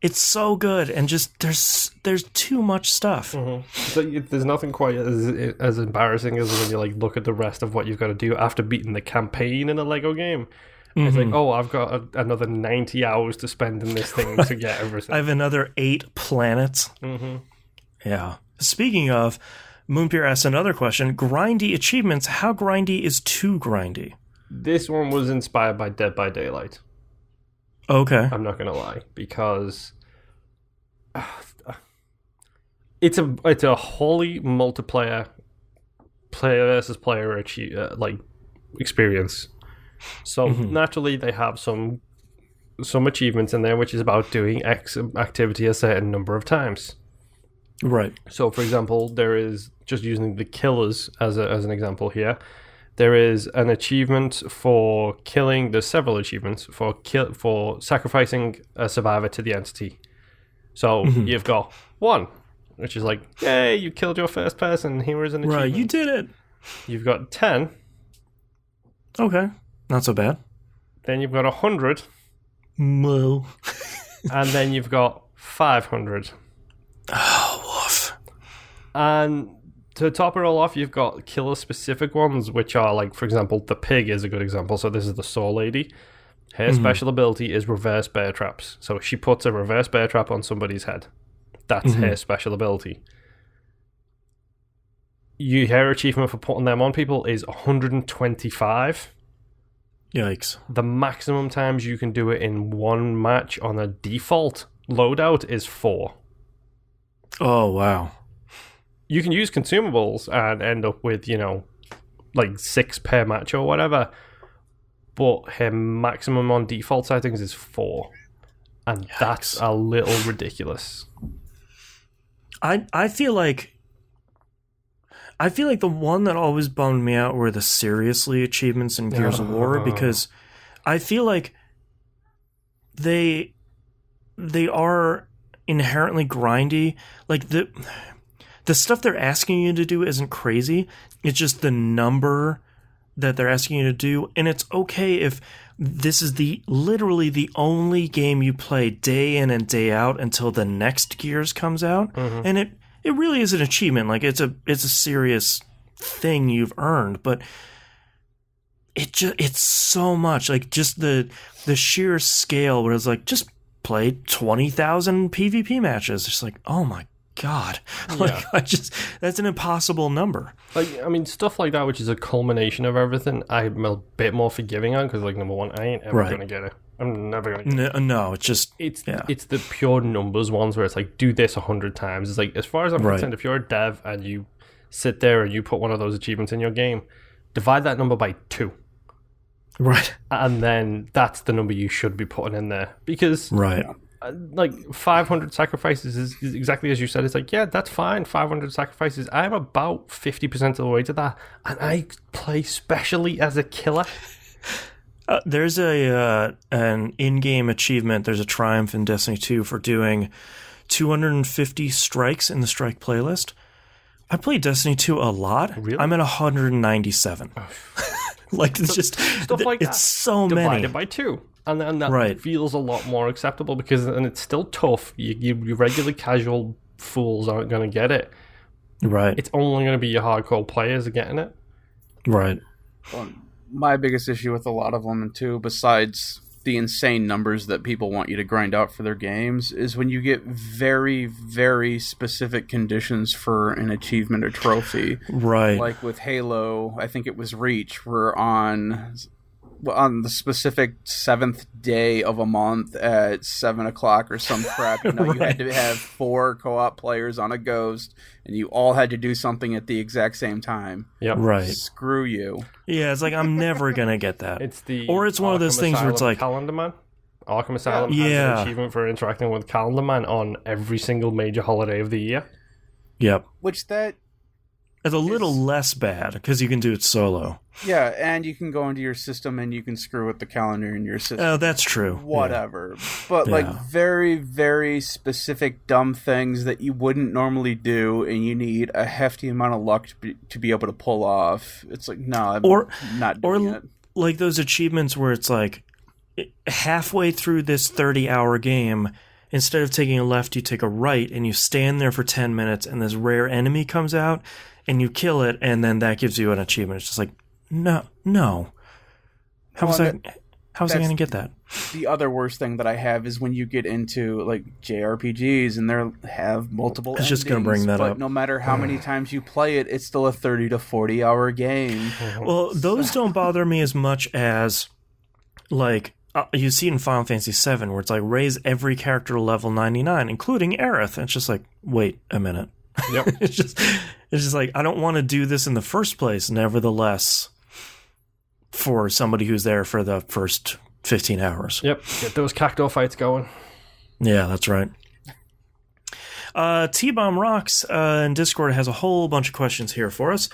It's so good, and just there's too much stuff. Mm-hmm. So there's nothing quite as embarrassing as when you like look at the rest of what you've got to do after beating the campaign in a Lego game. Mm-hmm. It's like, oh, I've got another 90 hours to spend in this thing to get everything. I have another 8 planets. Mm-hmm. Yeah. Speaking of, Moonpeer asked another question. Grindy achievements. How grindy is too grindy? This one was inspired by Dead by Daylight. Okay. I'm not going to lie, because it's a wholly multiplayer, player versus player experience. So naturally they have some achievements in there, which is about doing X activity a certain number of times. Right. So, for example, there is, just using the killers as an example here, there is an achievement for killing. There's several achievements for sacrificing a survivor to the entity. So you've got 1, which is like, yay, you killed your first person. Here is an achievement. Right, you did it. You've got 10. Okay, not so bad. Then you've got 100. No. And then you've got 500. Oh, woof. And To top it all off, you've got killer-specific ones, which are, like, for example, the pig is a good example. So this is the Saw Lady. Her special ability is reverse bear traps. So she puts a reverse bear trap on somebody's head. That's her special ability. Her achievement for putting them on people is 125. Yikes. The maximum times you can do it in one match on a default loadout is 4. Oh, wow. You can use consumables and end up with, like 6 per match or whatever. But her maximum on default settings is 4. And Yikes. That's a little ridiculous. I feel like the one that always bummed me out were the seriously achievements in Gears of War, because I feel like they are inherently grindy. Like the stuff they're asking you to do isn't crazy. It's just the number that they're asking you to do, and it's okay if this is literally the only game you play day in and day out until the next Gears comes out, and it really is an achievement. Like it's a serious thing you've earned, but it's so much, like just the sheer scale where it's like, just play 20,000 PvP matches. It's like, oh my God, like that's an impossible number. Like, I mean, stuff like that, which is a culmination of everything, I'm a bit more forgiving on, because, like, number one, I ain't ever gonna get it. I'm never gonna get it. No, it's just it's the pure numbers ones where it's like, do this 100 times. It's like, as far as I'm concerned, if you're a dev and you sit there and you put one of those achievements in your game, divide that number by 2. Right. And then that's the number you should be putting in there, because like 500 sacrifices is exactly as you said. It's like, yeah, that's fine, 500 sacrifices. I'm about 50% of the way to that, and I play specially as a killer. There's an in-game achievement. There's a triumph in Destiny 2 for doing 250 strikes in the strike playlist. I play Destiny 2 a lot. Really? I'm at 197. Like, it's just stuff like it's that. So Divided many. by 2. And then that feels a lot more acceptable, because, and it's still tough. You regular casual fools aren't going to get it. Right. It's only going to be your hardcore players are getting it. Right. Well, my biggest issue with a lot of them, too, besides the insane numbers that people want you to grind out for their games, is when you get very, very specific conditions for an achievement or trophy. Right. Like with Halo, I think it was Reach, we're on the specific 7th day of a month at 7 o'clock or some crap. You had to have 4 co-op players on a Ghost, and you all had to do something at the exact same time. Yep. Right. Screw you. Yeah, it's like, I'm never gonna get that. Or it's one of those things where it's like, Calendar Man. Arkham Asylum has an achievement for interacting with Calendar Man on every single major holiday of the year. Yep. Which that it's a little less bad because you can do it solo. Yeah, and you can go into your system and you can screw with the calendar in your system. Oh, that's true. Whatever. Yeah. But like very, very specific dumb things that you wouldn't normally do, and you need a hefty amount of luck to be able to pull off. It's like, no, I'm not doing it. Like those achievements where it's like, halfway through this 30-hour game, instead of taking a left, you take a right, and you stand there for 10 minutes, and this rare enemy comes out, and you kill it, and then that gives you an achievement. It's just like, no. How's I going to get that? The other worst thing that I have is when you get into like JRPGs and they have multiple endings. Just going to bring that up. No matter how many times you play it, it's still a 30 to 40 hour game. Well, those don't bother me as much as like you see in Final Fantasy VII, where it's like raise every character to level 99, including Aerith. And it's just like, wait a minute. Yep. It's just like, I don't want to do this in the first place. Nevertheless, for somebody who's there for the first 15 hours. Yep. Get those cacto fights going. Yeah, that's right. T-Bomb Rocks in Discord has a whole bunch of questions here for us.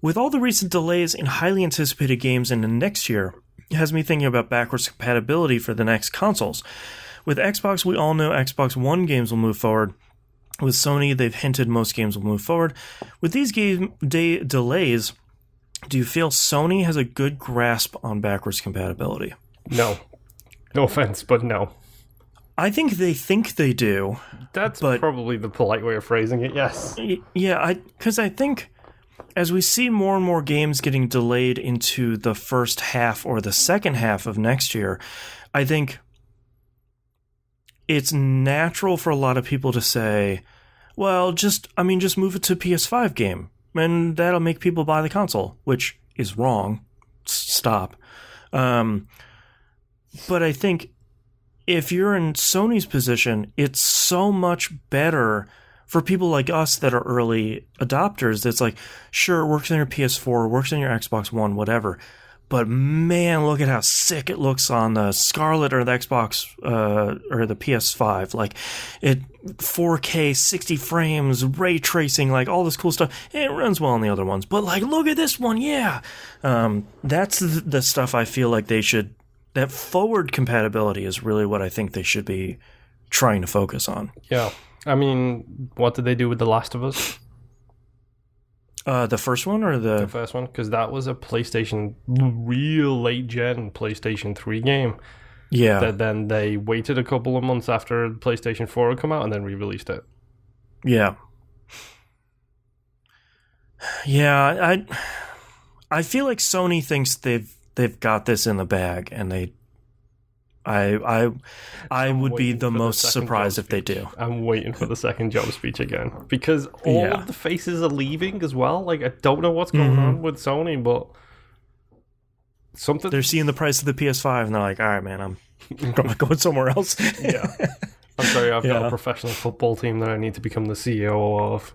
With all the recent delays in highly anticipated games into next year, it has me thinking about backwards compatibility for the next consoles. With Xbox, we all know Xbox One games will move forward. With Sony, they've hinted most games will move forward. With these game day delays, do you feel Sony has a good grasp on backwards compatibility? No. No offense, but no. I think they do. That's probably the polite way of phrasing it, yes. Yeah, because I think as we see more and more games getting delayed into the first half or the second half of next year, I think it's natural for a lot of people to say, well, just move it to a PS5 game, and that'll make people buy the console, which is wrong. Stop. But I think if you're in Sony's position, it's so much better for people like us that are early adopters. That's like, sure, it works on your PS4, works on your Xbox One, whatever. But man, look at how sick it looks on the Scarlet or the Xbox or the PS5. Like, it 4K, 60 frames, ray tracing, like all this cool stuff. And it runs well on the other ones. But like, look at this one, yeah. That's the stuff I feel like they should. That forward compatibility is really what I think they should be trying to focus on. Yeah, I mean, what did they do with The Last of Us? The first one or the first one? Because that was a PlayStation, real late gen PlayStation 3 game. Yeah. That then they waited a couple of months after PlayStation 4 had come out and then re-released it. Yeah. Yeah, I feel like Sony thinks they've got this in the bag, and I would be the most surprised if they do. I'm waiting for the second job speech again, because all of the faces are leaving as well. Like, I don't know what's going on with Sony, but something. They're seeing the price of the PS5 and they're like, all right, man, I'm going somewhere else. Yeah. I'm sorry, I've got a professional football team that I need to become the CEO of.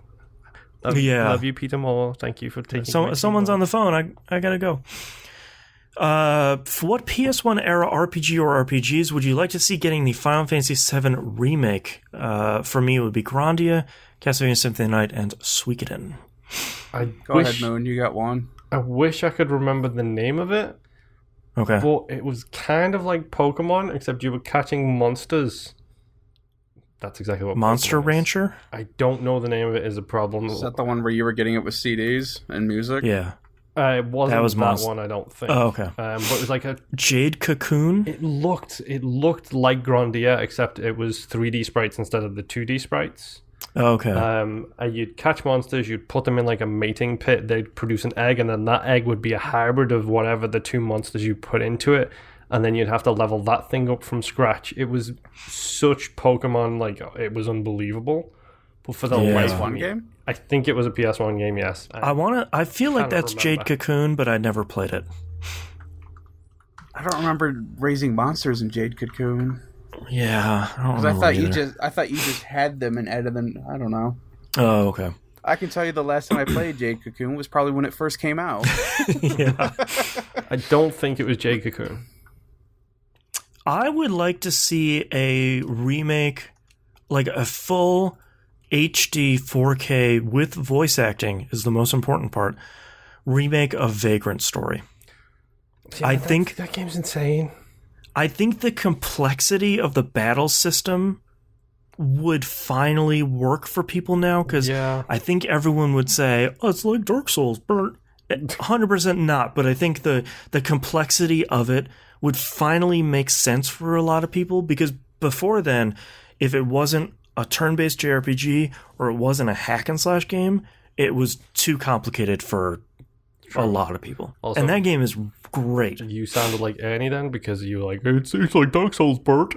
Love you, Peter Moore. Thank you for taking. Someone's on the phone. I gotta go. For what PS1 era RPG or RPGs would you like to see getting the Final Fantasy VII remake? For me, it would be Grandia, Castlevania Symphony of the Night, and Suikoden. Go ahead, Moon. You got one. I wish I could remember the name of it. Okay. But it was kind of like Pokemon, except you were catching monsters. That's exactly what Monster Pokemon Rancher? Is. I don't know the name of it is a problem. Is that the one where you were getting it with CDs and music? Yeah. It wasn't that one, I don't think. Oh, okay. But it was like a Jade Cocoon. It looked like Grandia, except it was 3D sprites instead of the 2D sprites. Oh, okay. And you'd catch monsters, you'd put them in like a mating pit, they'd produce an egg, and then that egg would be a hybrid of whatever the two monsters you put into it, and then you'd have to level that thing up from scratch. It was such Pokemon, like, it was unbelievable. But for the PS1 game? I think it was a PS1 game, yes. I feel like that's Jade Cocoon, but I never played it. I don't remember raising monsters in Jade Cocoon. Yeah, I don't remember. I thought you just had them and added them. I don't know. Oh, okay. I can tell you the last time I played Jade Cocoon was probably when it first came out. Yeah. I don't think it was Jade Cocoon. I would like to see a remake, like a full HD 4K with voice acting is the most important part. Remake of Vagrant Story. Yeah, I think that game's insane. I think the complexity of the battle system would finally work for people now, because I think everyone would say, oh, it's like Dark Souls, but 100% not. But I think the complexity of it would finally make sense for a lot of people, because before then, if it wasn't a turn-based JRPG or it wasn't a hack and slash game, it was too complicated for a lot of people. Also, and that game is great. You sounded like Annie then, because you were like, it's like Dark Souls, Bert.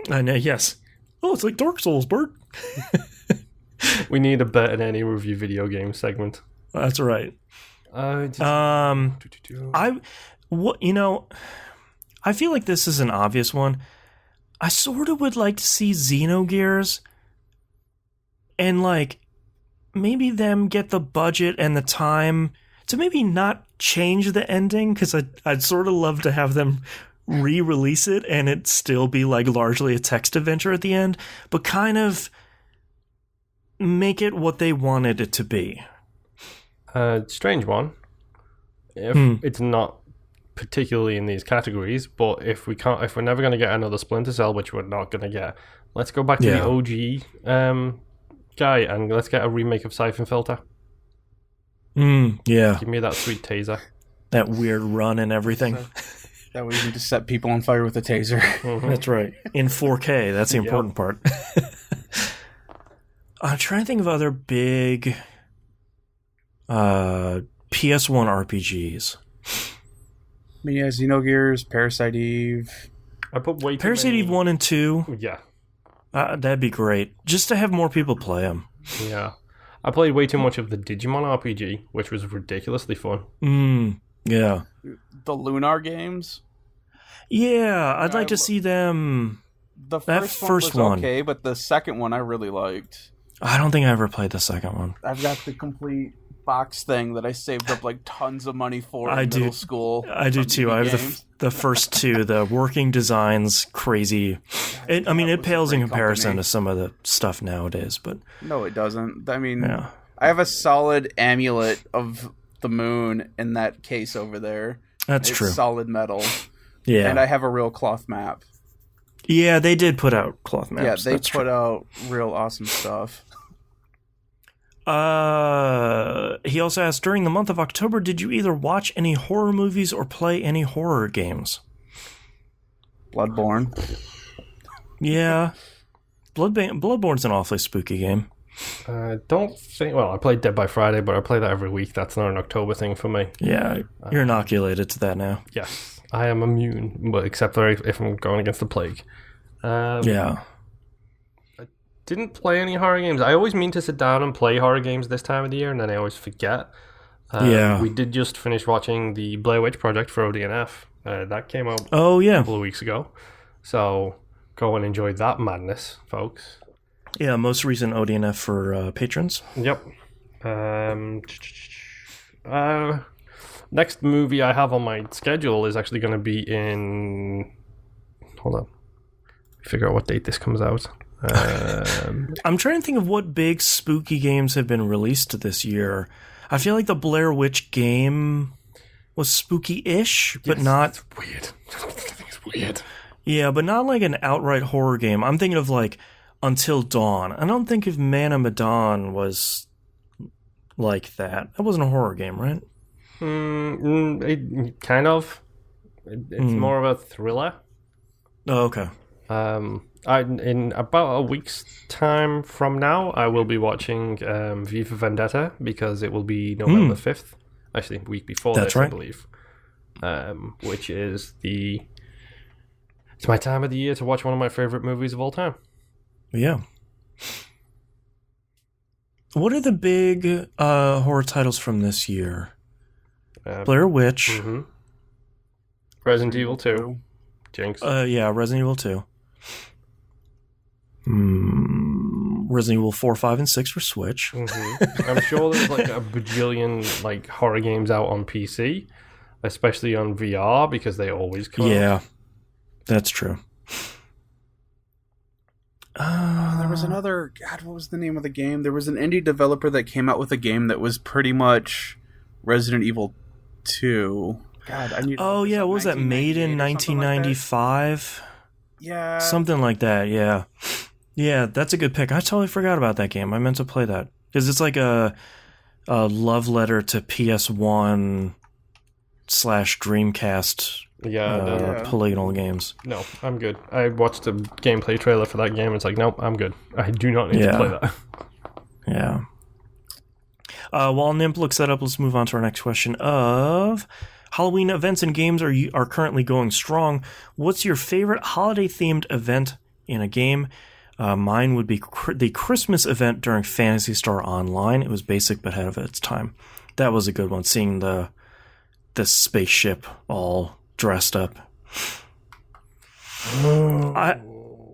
I know, yes. Oh, it's like Dark Souls, Bert. We need a Bet and Annie review video game segment. That's right. I feel like this is an obvious one. I sort of would like to see Xenogears and, like, maybe them get the budget and the time to maybe not change the ending, because I'd sort of love to have them re-release it and it still be, like, largely a text adventure at the end, but kind of make it what they wanted it to be. Strange one. If it's not particularly in these categories, but if we're never going to get another Splinter Cell, which we're not going to get, let's go back to the OG guy and let's get a remake of Siphon Filter. Yeah. Give me that sweet taser. That weird run and everything. That way you can just set people on fire with a taser. Mm-hmm. That's right. In 4K. That's the important part. I'm trying to think of other big PS1 RPGs. I mean, yeah, Xenogears, Parasite Eve. I put way too Parasite many... Eve 1 and 2. Yeah. That'd be great. Just to have more people play them. Yeah. I played way too much of the Digimon RPG, which was ridiculously fun. Yeah. The Lunar games? Yeah, I'd like to see them... The first one was okay, but the second one I really liked. I don't think I ever played the second one. I've got the complete box thing that I saved up like tons of money for in middle school. I do too. I have the first two, the working designs, crazy. It pales in comparison to some of the stuff nowadays, but... No, it doesn't. I mean, I have a solid amulet of the moon in that case over there. That's true. Solid metal. Yeah. And I have a real cloth map. Yeah, they did put out cloth maps. Yeah, they put out real awesome stuff. He also asked, during the month of October, did you either watch any horror movies or play any horror games? Bloodborne. Yeah. Bloodborne's an awfully spooky game. Don't think... Well, I played Dead by Friday, but I play that every week. That's not an October thing for me. Yeah, you're inoculated to that now. Yes, I am immune, but except for if I'm going against the plague. Yeah. I didn't play any horror games. I always mean to sit down and play horror games this time of the year, and then I always forget. We did just finish watching the Blair Witch Project for ODNF. That came out a couple of weeks ago. So go and enjoy that madness, folks. Yeah, most recent ODNF for patrons. Yep. Next movie I have on my schedule is actually going to be in... Hold on. Figure out what date this comes out. I'm trying to think of what big spooky games have been released this year. I feel like the Blair Witch game was spooky-ish, but not... It's weird. I think it's weird. Yeah, but not like an outright horror game. I'm thinking of like Until Dawn. I don't think if Man of Medan was like that. That wasn't a horror game, right? It kind of. It's more of a thriller. Oh, okay. In about a week's time from now, I will be watching V for Vendetta because it will be November 5th. Actually, a week before That's this, right. I believe. Which is it's my time of the year to watch one of my favorite movies of all time. Yeah. What are the big horror titles from this year? Blair Witch. Mm-hmm. Resident Evil 2. Jinx. Yeah, Resident Evil 2. Resident Evil 4, 5, and 6 for Switch. Mm-hmm. I'm sure there's like a bajillion like horror games out on PC, especially on VR because they always come out. Yeah, that's true. There was another... God, what was the name of the game? There was an indie developer that came out with a game that was pretty much Resident Evil 2. God, I need... Oh, yeah, what was that? Made in 1995? Yeah. Something like that, yeah. Yeah, that's a good pick. I totally forgot about that game. I meant to play that. Because it's like a love letter to PS1 / Dreamcast polygonal games. No, I'm good. I watched a gameplay trailer for that game. It's like, nope, I'm good. I do not need to play that. Yeah. While Nimp looks that up, let's move on to our next question of... Halloween events and games are currently going strong. What's your favorite holiday-themed event in a game? Mine would be the Christmas event during Phantasy Star Online. It was basic but ahead of its time. That was a good one, seeing the spaceship all dressed up.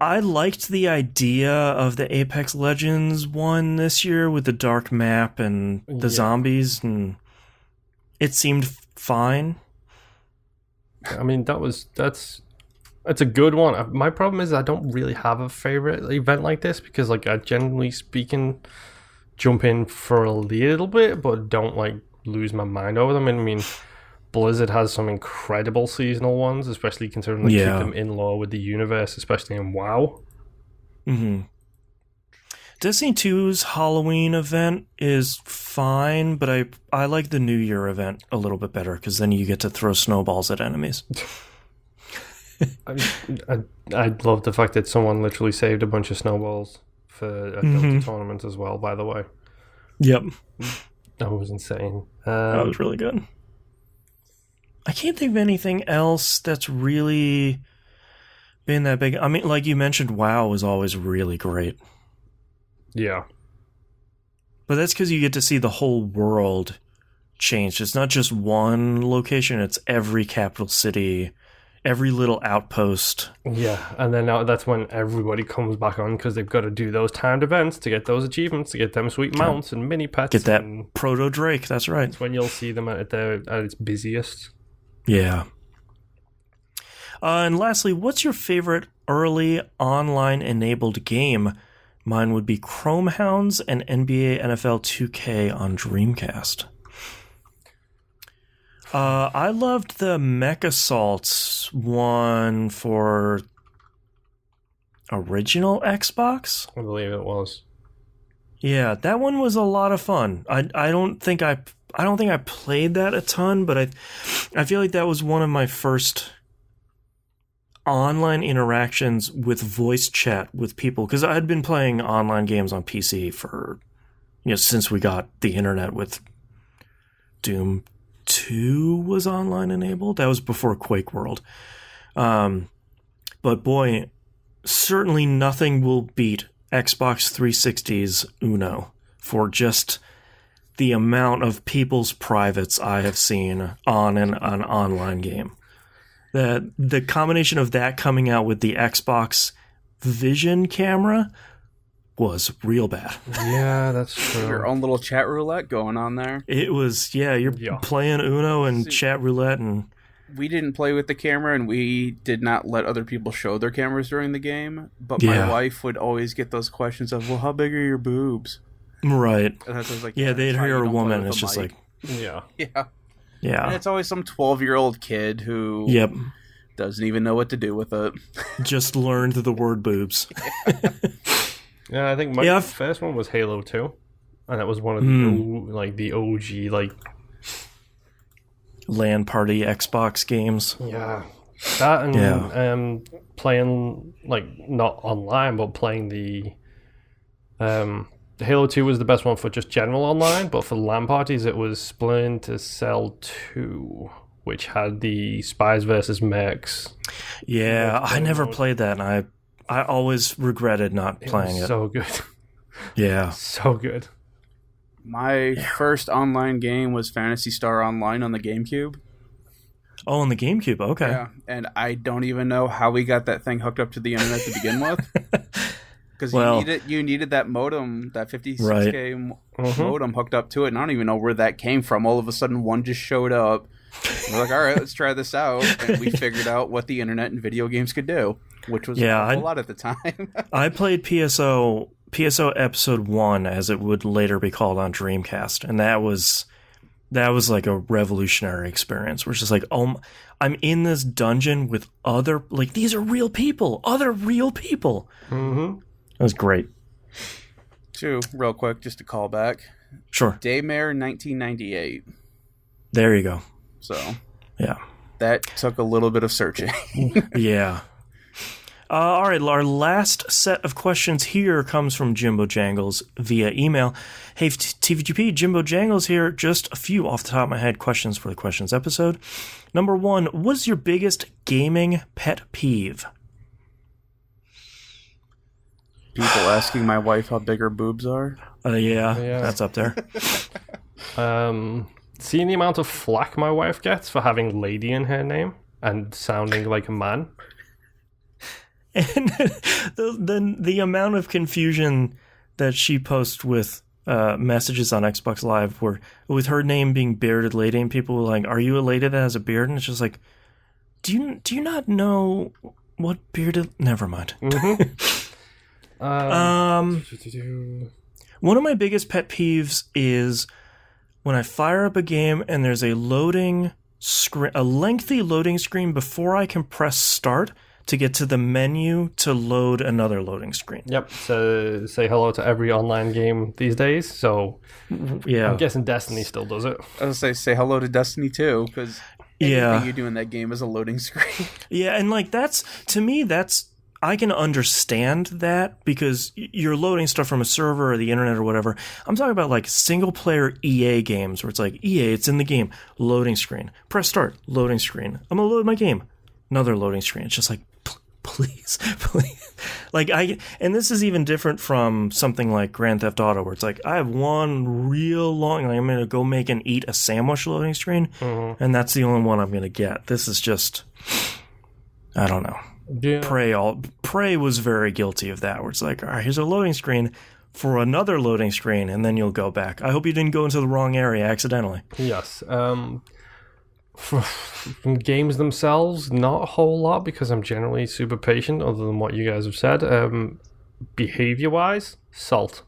I liked the idea of the Apex Legends one this year with the dark map and the zombies, and it seemed fine. I mean, that's a good one. My problem is I don't really have a favorite event like this because, like, I generally speaking jump in for a little bit, but don't like lose my mind over them. I mean, Blizzard has some incredible seasonal ones, especially considering they keep them in lore with the universe, especially in WoW. Mm-hmm. Destiny 2's Halloween event is fine, but I like the New Year event a little bit better because then you get to throw snowballs at enemies. I love the fact that someone literally saved a bunch of snowballs for a Dota tournament as well, by the way. Yep. That was insane. That was really good. I can't think of anything else that's really been that big. I mean, like you mentioned, WoW was always really great. Yeah. But that's because you get to see the whole world change. It's not just one location, it's every capital city, every little outpost. Yeah, and then now that's when everybody comes back on because they've got to do those timed events to get those achievements, to get them sweet mounts and mini pets. Get that Proto Drake, that's right. That's when you'll see them at its busiest. Yeah. And lastly, what's your favorite early online enabled game? Mine would be Chrome Hounds and NBA NFL 2K on Dreamcast. I loved the Mech Assaults one for original Xbox. I believe it was. Yeah, that one was a lot of fun. I don't think I played that a ton, but I feel like that was one of my first online interactions with voice chat with people, because I had been playing online games on PC for, since we got the internet with Doom 2 was online enabled. That was before Quake World. But boy, certainly nothing will beat Xbox 360's Uno for just the amount of people's privates I have seen on an online game. The combination of that coming out with the Xbox Vision camera was real bad. Yeah, that's true. Your own little chat roulette going on there. It was, you're playing Uno and chat roulette. And we didn't play with the camera, and we did not let other people show their cameras during the game. But my wife would always get those questions of, well, how big are your boobs? Right. And I was like, they'd hear a woman. It's just like... Yeah. Yeah. Yeah. And it's always some 12-year-old kid who doesn't even know what to do with it. Just learned the word boobs. Yeah, I think my first one was Halo 2. And that was one of the OG, LAN party Xbox games. Yeah. That and playing, not online, but playing the... Halo 2 was the best one for just general online, but for LAN parties it was Splinter Cell 2, which had the Spies versus Mechs. Yeah, I never played that, and I always regretted not playing it. So good. Yeah. So good. My first online game was Phantasy Star Online on the GameCube. Oh, on the GameCube, okay. Yeah, and I don't even know how we got that thing hooked up to the internet to begin with. Because you needed that modem, that 56K modem hooked up to it, and I don't even know where that came from. All of a sudden, one just showed up. We're like, all right, let's try this out. And we figured out what the internet and video games could do, which was a lot at the time. I played PSO Episode 1, as it would later be called on Dreamcast, and that was like a revolutionary experience. We're just like, I'm in this dungeon with other, these are real people, other real people. Mm-hmm. That was great. Two, real quick, just to call back. Sure. Daymare 1998. There you go. So, yeah. That took a little bit of searching. Yeah. All right, our last set of questions here comes from Jimbo Jangles via email. Hey, TVGP, Jimbo Jangles here. Just a few off the top of my head questions for the questions episode. Number 1, what is your biggest gaming pet peeve? People asking my wife how big her boobs are. Yeah, that's up there. Seeing the amount of flack my wife gets for having lady in her name and sounding like a man. And then the amount of confusion that she posts with messages on Xbox Live where with her name being Bearded Lady, and people were like, are you a lady that has a beard? And it's just like, do you not know what bearded... Never mind. Mm-hmm. One of my biggest pet peeves is when I fire up a game and there's a loading screen, a lengthy loading screen before I can press start to get to the menu to load another loading screen. Yep. So say hello to every online game these days. So yeah, I'm guessing Destiny still does it. I was going to say hello to Destiny too, because anything you do in that game is a loading screen. Yeah, and like that's to me that's I can understand that because you're loading stuff from a server or the internet or whatever. I'm talking about like single player EA games where it's like EA, it's in the game, loading screen. Press start, loading screen. I'm gonna load my game. Another loading screen. It's just like please. Like and this is even different from something like Grand Theft Auto where it's like I have one real long like, I'm gonna go make and eat a sandwich loading screen and that's the only one I'm gonna get. This is just I don't know. Yeah. Prey was very guilty of that where it's like, all right, here's a loading screen for another loading screen and then you'll go back. I hope you didn't go into the wrong area accidentally. Yes. From games themselves, not a whole lot because I'm generally super patient other than what you guys have said. Behavior-wise, salt.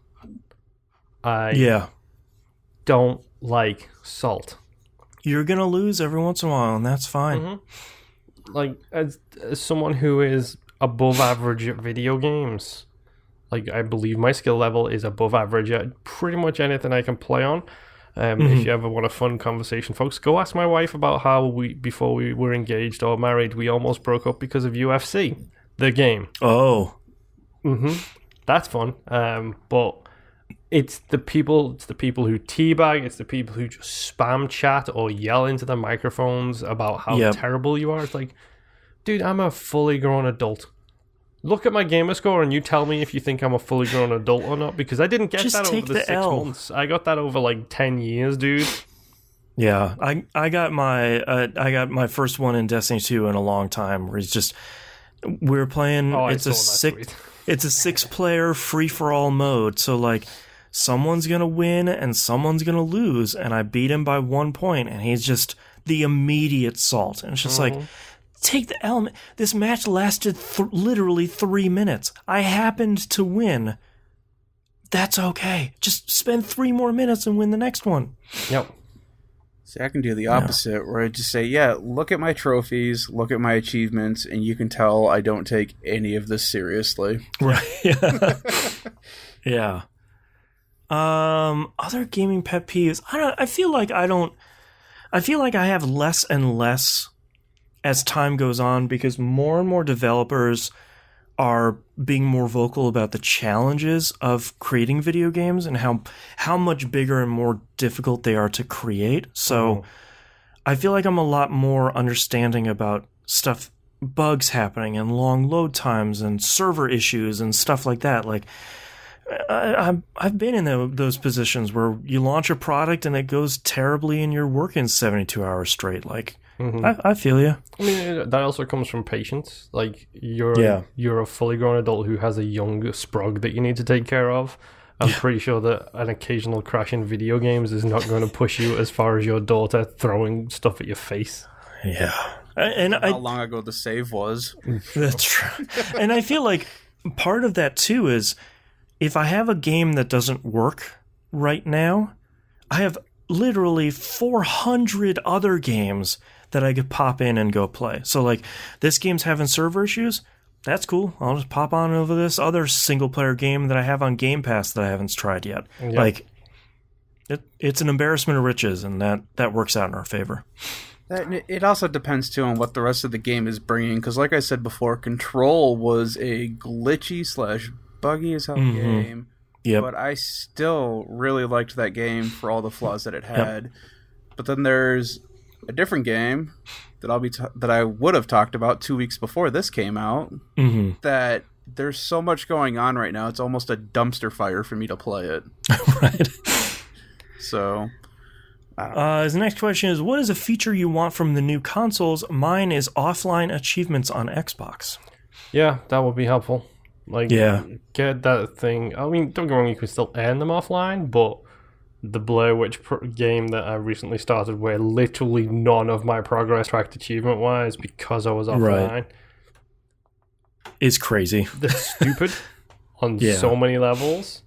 I don't like salt. You're going to lose every once in a while and that's fine. Mm-hmm. Like, as someone who is above average at video games, like, I believe my skill level is above average at pretty much anything I can play on. If you ever want a fun conversation, folks, go ask my wife about how before we were engaged or married, we almost broke up because of UFC, the game. Oh. That's fun. But it's the people who teabag, it's the people who just spam chat or yell into the microphones about how terrible you are. It's like, dude, I'm a fully grown adult. Look at my gamer score and you tell me if you think I'm a fully grown adult or not, because I didn't get just that over the 6 months. I got that over like 10 years, dude. Yeah, I got my first one in Destiny 2 in a long time where it's just we were playing it's a 6-player free-for-all mode, so like someone's going to win and someone's going to lose, and I beat him by 1 point, and he's just the immediate salt. And it's just like, take the element. This match lasted literally 3 minutes. I happened to win. That's okay. Just spend 3 more minutes and win the next one. Yep. See, I can do the opposite, where I just say, yeah, look at my trophies, look at my achievements, and you can tell I don't take any of this seriously. Right. Yeah. Yeah. Other gaming pet peeves. I feel like I have less and less as time goes on because more and more developers are being more vocal about the challenges of creating video games and how much bigger and more difficult they are to create. So I feel like I'm a lot more understanding about stuff, bugs happening and long load times and server issues and stuff like that. Like I've been in those positions where you launch a product and it goes terribly and you're working 72 hours straight. Like, I feel you. I mean, that also comes from patience. Like, you're a fully grown adult who has a young sprog that you need to take care of. I'm pretty sure that an occasional crash in video games is not going to push you as far as your daughter throwing stuff at your face. Yeah. And how long ago the save was. That's true. And I feel like part of that, too, is if I have a game that doesn't work right now, I have literally 400 other games that I could pop in and go play. So, like, this game's having server issues. That's cool. I'll just pop on over this other single-player game that I have on Game Pass that I haven't tried yet. Yep. Like, it's an embarrassment of riches, and that works out in our favor. It also depends, too, on what the rest of the game is bringing. Because, like I said before, Control was a glitchy/buggy as hell game. Yep. But I still really liked that game for all the flaws that it had. Yep. But then there's a different game that that I would have talked about 2 weeks before this came out. That there's so much going on right now, it's almost a dumpster fire for me to play it. Right. So, his next question is, what is a feature you want from the new consoles? Mine is offline achievements on Xbox. Yeah, that would be helpful. Like, get that thing. I mean, don't get me wrong, you can still earn them offline, but the Blair Witch game that I recently started, where literally none of my progress tracked achievement-wise because I was offline, is crazy. That's stupid on so many levels.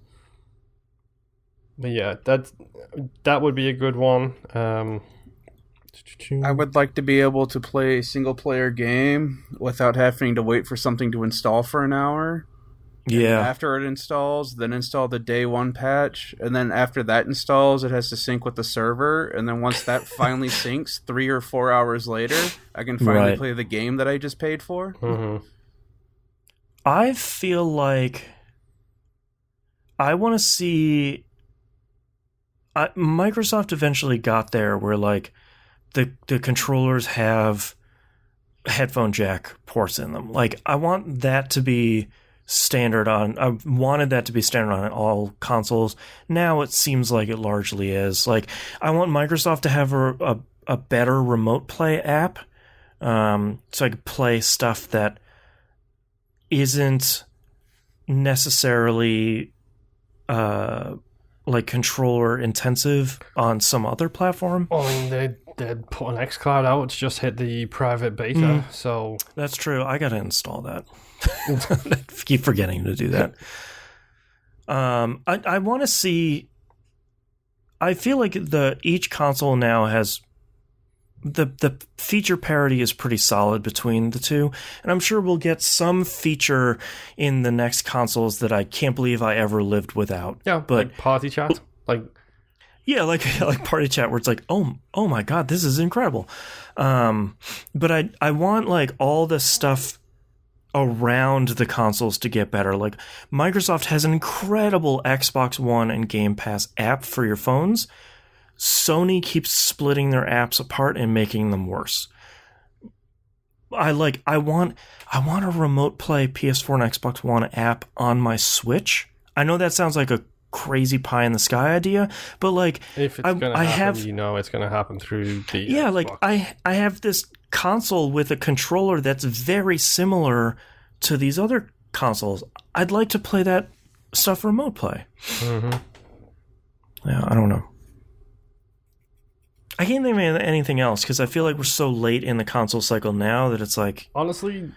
But yeah, that would be a good one. I would like to be able to play a single-player game without having to wait for something to install for an hour. Yeah. After it installs, then install the day one patch, and then after that installs, it has to sync with the server, and then once that finally syncs, 3 or 4 hours later, I can finally play the game that I just paid for. Mm-hmm. I feel like I want to see... Microsoft eventually got there where like the controllers have headphone jack ports in them. Like I want that to be standard on... I wanted that to be standard on all consoles. Now it seems like it largely is. Like I want Microsoft to have a better remote play app, so I could play stuff that isn't necessarily like controller intensive on some other platform. Well, I mean, they'd put an xCloud out. It's just hit the private beta, so... That's true. I gotta install that. I keep forgetting to do that. I want to see... I feel like each console now has... The feature parity is pretty solid between the two, and I'm sure we'll get some feature in the next consoles that I can't believe I ever lived without. Yeah, but like party chat, like party chat where it's like, oh my god, this is incredible. But I want like all the stuff around the consoles to get better. Like Microsoft has an incredible Xbox One and Game Pass app for your phones. Sony keeps splitting their apps apart and making them worse. I want a remote play PS4 and Xbox One app on my Switch. I know that sounds like a crazy pie in the sky idea, but like if it's gonna happen, you know it's gonna happen through the Xbox. Like I have this console with a controller that's very similar to these other consoles. I'd like to play that stuff remote play. Mm-hmm. Yeah, I don't know. I can't think of anything else because I feel like we're so late in the console cycle now that it's like... Honestly,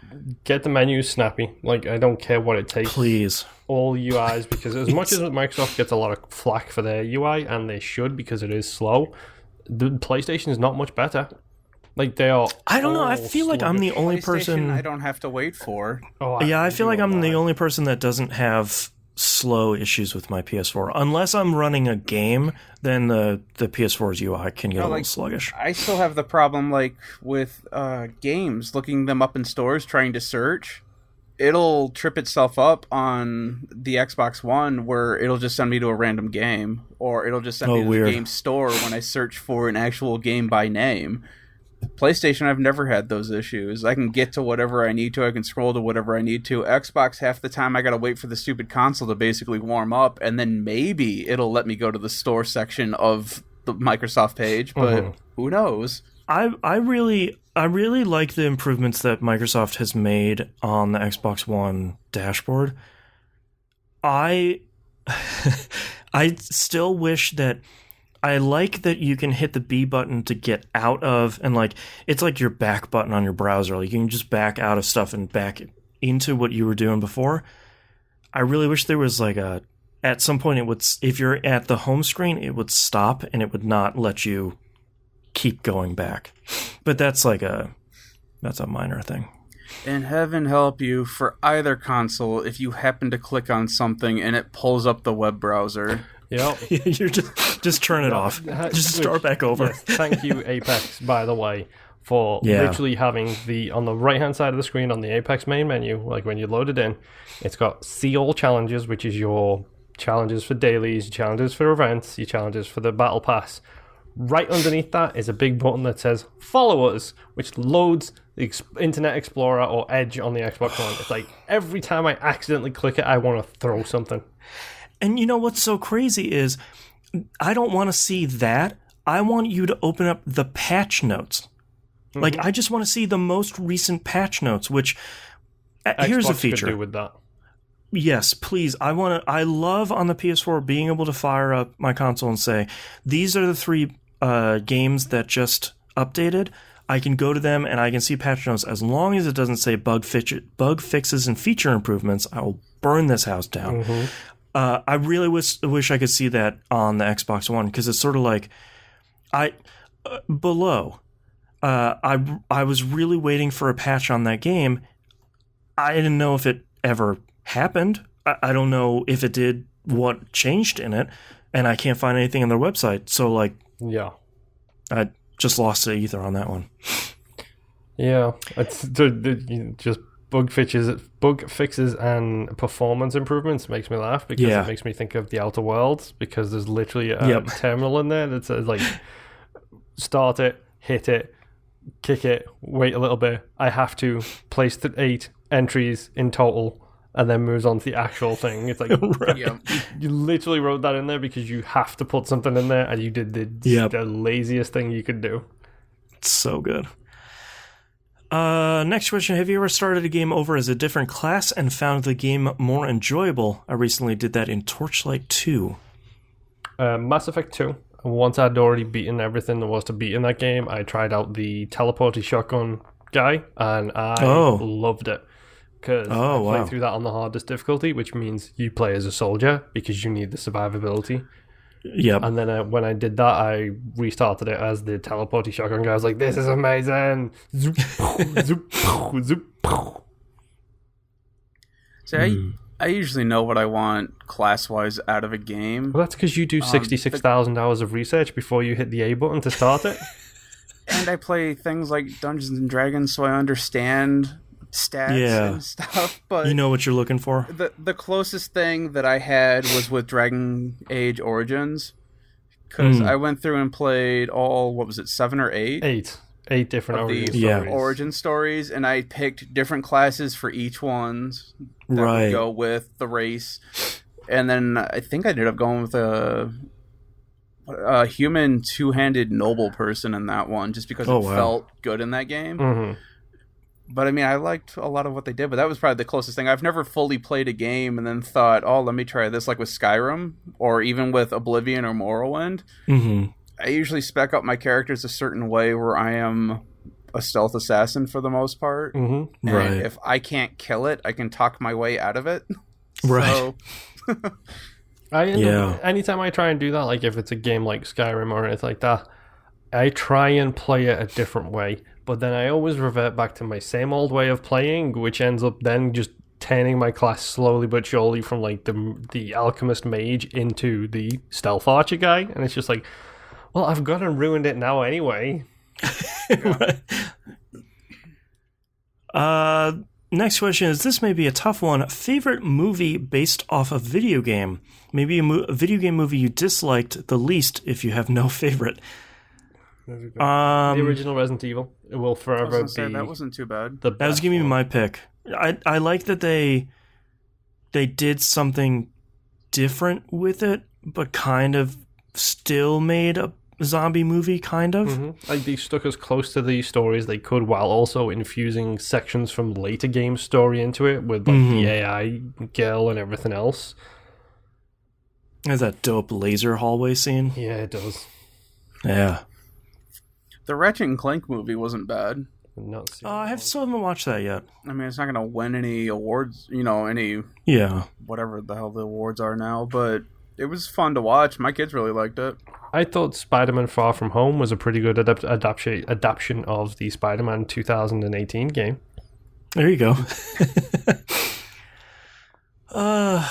get the menus snappy. Like, I don't care what it takes. Please. All UIs, because as much as Microsoft gets a lot of flack for their UI, and they should because it is slow, the PlayStation is not much better. Like, they are... I don't know. I feel like I'm the only person... I don't have to wait for. I feel like I'm the only person that doesn't have slow issues with my PS4. Unless I'm running a game, then the PS4's UI can get a little sluggish. I still have the problem like with games, looking them up in stores, trying to search. It'll trip itself up on the Xbox One where it'll just send me to a random game, or it'll just send me to the game store when I search for an actual game by name. PlayStation, I've never had those issues. I can get to whatever I need to. I can scroll to whatever I need to. Xbox, half the time I gotta wait for the stupid console to basically warm up, and then maybe it'll let me go to the store section of the Microsoft page, but who knows? I really like the improvements that Microsoft has made on the Xbox One dashboard. I still wish that... I like that you can hit the B button to get out of, and like it's like your back button on your browser. Like you can just back out of stuff and back into what you were doing before. I really wish there was like at some point it would, if you're at the home screen, it would stop and it would not let you keep going back. But that's a minor thing. And heaven help you for either console if you happen to click on something and it pulls up the web browser. Yep. You're just turn it off. Just start back over. Yes, thank you, Apex, by the way, for literally having on the right-hand side of the screen on the Apex main menu, like when you load it in, it's got see all challenges, which is your challenges for dailies, challenges for events, your challenges for the battle pass. Right underneath that is a big button that says follow us, which loads the Internet Explorer or Edge on the Xbox One. It's like every time I accidentally click it, I want to throw something. And you know what's so crazy is I don't want to see that. I want you to open up the patch notes. Mm-hmm. Like, I just want to see the most recent patch notes, which here's a feature. Could do with that. Yes, please. I love on the PS4 being able to fire up my console and say, these are the 3 games that just updated. I can go to them and I can see patch notes. As long as it doesn't say bug fixes and feature improvements, I will burn this house down. Mm-hmm. I really wish I could see that on the Xbox One, because it's sort of like I was really waiting for a patch on that game. I didn't know if it ever happened. I don't know if it did, what changed in it, and I can't find anything on their website. So, like, Yeah. I just lost the ether on that one. Yeah. It's just bug fixes and performance improvements makes me laugh because it makes me think of The Outer Worlds, because there's literally a terminal in there that says, like, start it, hit it, kick it, wait a little bit. I have to place 8 entries in total, and then moves on to the actual thing. It's like, you literally wrote that in there because you have to put something in there, and you did the laziest thing you could do. It's so good. Next question. Have you ever started a game over as a different class and found the game more enjoyable? I recently did that in Torchlight 2. Mass Effect 2. Once I'd already beaten everything there was to beat in that game, I tried out the teleporty shotgun guy, and I loved it. Because I played through that on the hardest difficulty, which means you play as a soldier because you need the survivability. Yep. And then when I did that, I restarted it as the teleporty shotgun guy. I was like, this is amazing. Zoop, zoop, zoop. See, I usually know what I want class-wise out of a game. Well, that's because you do 66,000 hours of research before you hit the A button to start it. And I play things like Dungeons and Dragons, so I understand stats and stuff. But you know what you're looking for. The closest thing that I had was with Dragon Age Origins, because I went through and played all 7 or 8? 8 different origin stories, and I picked different classes for each one that would go with the race. And then I think I ended up going with a human two-handed noble person in that one, just because it felt good in that game. Mm-hmm. But I mean, I liked a lot of what they did, but that was probably the closest thing. I've never fully played a game and then thought, oh, let me try this, like with Skyrim, or even with Oblivion or Morrowind. Mm-hmm. I usually spec up my characters a certain way where I am a stealth assassin for the most part. Mm-hmm. And if I can't kill it, I can talk my way out of it. Right. Anytime I try and do that, like if it's a game like Skyrim or anything like that, I try and play it a different way. But then I always revert back to my same old way of playing, which ends up then just turning my class slowly but surely from like the alchemist mage into the stealth archer guy. And it's just like, well, I've gone and ruined it now anyway. Next question is, this may be a tough one. Favorite movie based off a video game? Maybe a video game movie you disliked the least if you have no favorite. The original Resident Evil. It will forever be. That wasn't too bad. That was giving me my pick. I like that they did something different with it, but kind of still made a zombie movie, kind of. Mm-hmm. Like they stuck as close to these stories they could, while also infusing sections from later game story into it with like the AI girl and everything else. There's that dope laser hallway scene. Yeah, it does. Yeah. The Ratchet and Clank movie wasn't bad. I still haven't watched that yet. I mean, it's not going to win any awards, any whatever the hell the awards are now, but it was fun to watch. My kids really liked it. I thought Spider-Man Far From Home was a pretty good adaptation of the Spider-Man 2018 game. There you go.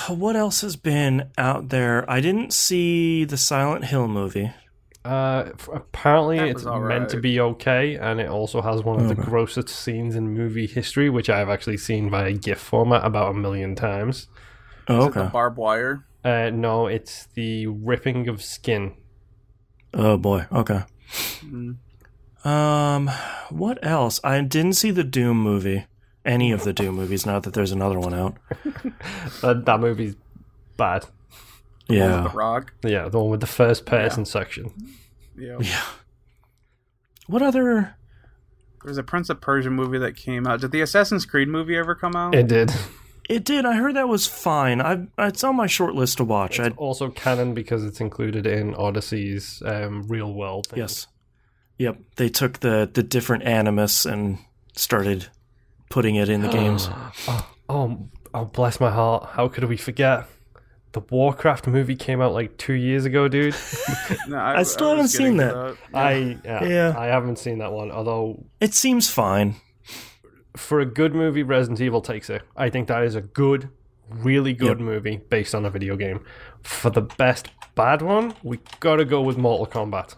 What else has been out there? I didn't see the Silent Hill movie. Apparently it's meant to be okay, and it also has one of the grossest scenes in movie history, which I've actually seen via GIF format about 1 million times. Is it the barbed wire? No, it's the ripping of skin. Oh boy, okay. What else? I didn't see the Doom movie. Any of the Doom movies, now that there's another one out. That movie's bad. Yeah. The Rock? Yeah, the one with the first person section. Yeah. What other... There's a Prince of Persia movie that came out. Did the Assassin's Creed movie ever come out? It did. It did. I heard that was fine. It's on my short list to watch. It's also canon because it's included in Odyssey's real world thing. Yes. Yep. They took the different animus and started putting it in the games. Oh, bless my heart. How could we forget? The Warcraft movie came out like 2 years ago, dude. No, I still haven't seen that. I haven't seen that one, although... It seems fine. For a good movie, Resident Evil takes it. I think that is a good really good movie based on a video game. For the best bad one, we gotta go with Mortal Kombat.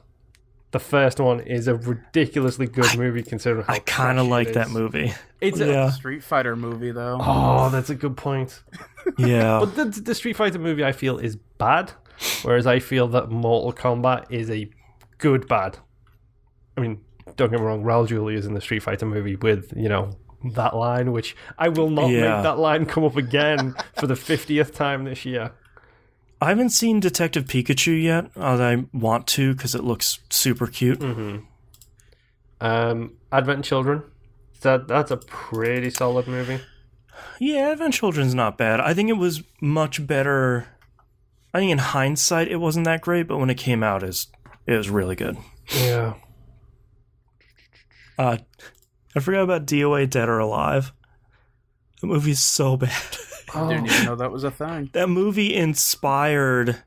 The first one is a ridiculously good movie considering how I kind of trashy like it that is. movie. It's Yeah. Street Fighter movie, though. Oh, that's a good point. Yeah. But the Street Fighter movie, I feel, is bad, whereas I feel that Mortal Kombat is a good bad. I mean, don't get me wrong, Raul Julia is in the Street Fighter movie with, that line, which I will not make that line come up again for the 50th time this year. I haven't seen Detective Pikachu yet. I want to because it looks super cute. Mm-hmm. Advent Children. That's a pretty solid movie. Yeah, Advent Children's not bad. I think it was much better. I think in hindsight it wasn't that great, but when it came out, it was really good. Yeah. I forgot about DOA Dead or Alive. The movie's so bad. I didn't even know that was a thing. That movie inspired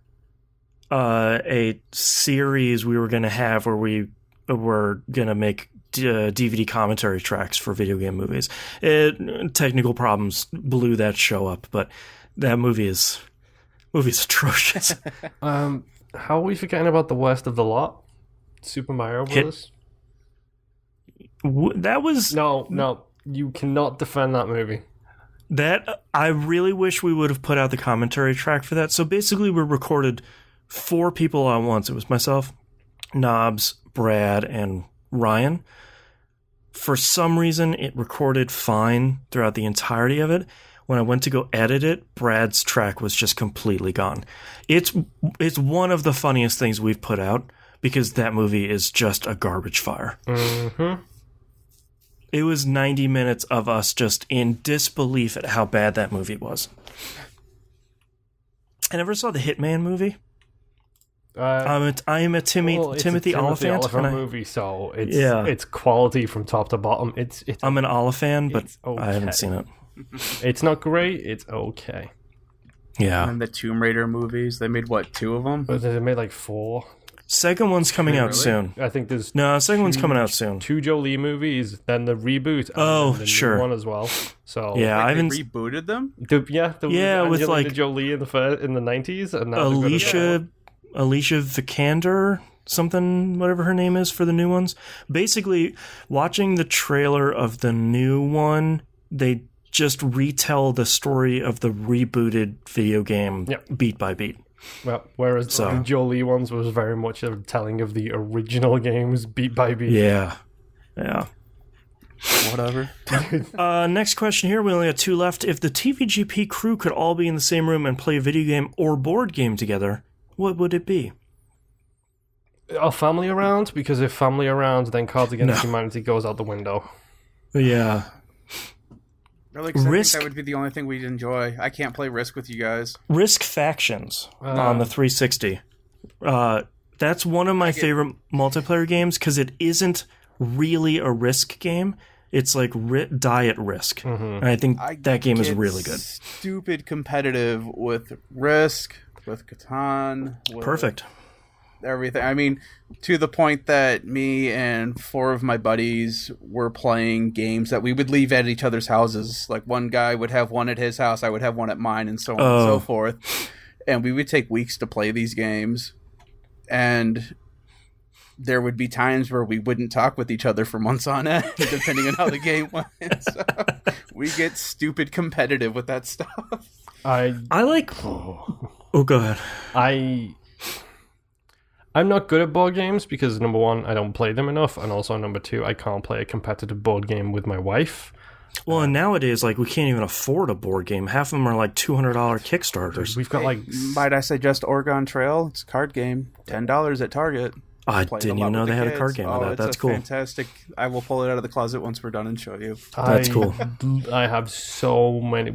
a series we were going to have where we were going to make DVD commentary tracks for video game movies. Technical problems blew that show up, but that movie's atrocious. How are we forgetting about the worst of the lot? Super Mario Bros. That was... No, you cannot defend that movie. That, I really wish we would have put out the commentary track for that. So basically we recorded 4 people at once. It was myself, Knobs, Brad, and Ryan. For some reason, it recorded fine throughout the entirety of it. When I went to go edit it, Brad's track was just completely gone. It's one of the funniest things we've put out because that movie is just a garbage fire. Mm-hmm. It was 90 minutes of us just in disbelief at how bad that movie was. I never saw the Hitman movie. I am a Timothy Oliphant movie, so it's quality from top to bottom. I'm an Oliphant, but okay. I haven't seen it. It's not great. It's okay. Yeah. And the Tomb Raider movies, they made 2 of them? But they made like 4. Second one's coming out soon. I think there's second one's coming out soon. 2 Jolie movies, then the reboot, and the sure. new one as well. So yeah, I haven't rebooted them. With like Jolie in the 90s, and now Alicia Vikander, something, whatever her name is for the new ones. Basically, watching the trailer of the new one, they just retell the story of the rebooted video game beat by beat. Well, whereas the Jolie ones was very much a telling of the original games beat by beat. Yeah. Whatever. Next question here. We only got 2 left. If the TVGP crew could all be in the same room and play a video game or board game together, what would it be? Are family around? Because if family around, then Cards Against Humanity goes out the window. Yeah. Really, 'cause I think that would be the only thing we'd enjoy. I can't play Risk with you guys. Risk Factions on the 360. That's one of my favorite multiplayer games because it isn't really a Risk game. It's like Diet Risk. Mm-hmm. And I think that game is really good. Stupid competitive with Risk, with Catan. Perfect. Everything. I mean, to the point that me and 4 of my buddies were playing games that we would leave at each other's houses. Like one guy would have one at his house, I would have one at mine, and so on and so forth. And we would take weeks to play these games. And there would be times where we wouldn't talk with each other for months on end, depending on how the game went. So we get stupid competitive with that stuff. I like... Oh, go ahead. I'm not good at board games because, number 1, I don't play them enough, and also, number 2, I can't play a competitive board game with my wife. Well, and nowadays, we can't even afford a board game. Half of them are $200 Kickstarters. We've got Might I suggest Oregon Trail? It's a card game. $10 at Target. I didn't even know they had a card game with that. That's cool. Fantastic. I will pull it out of the closet once we're done and show you. That's cool. I have so many...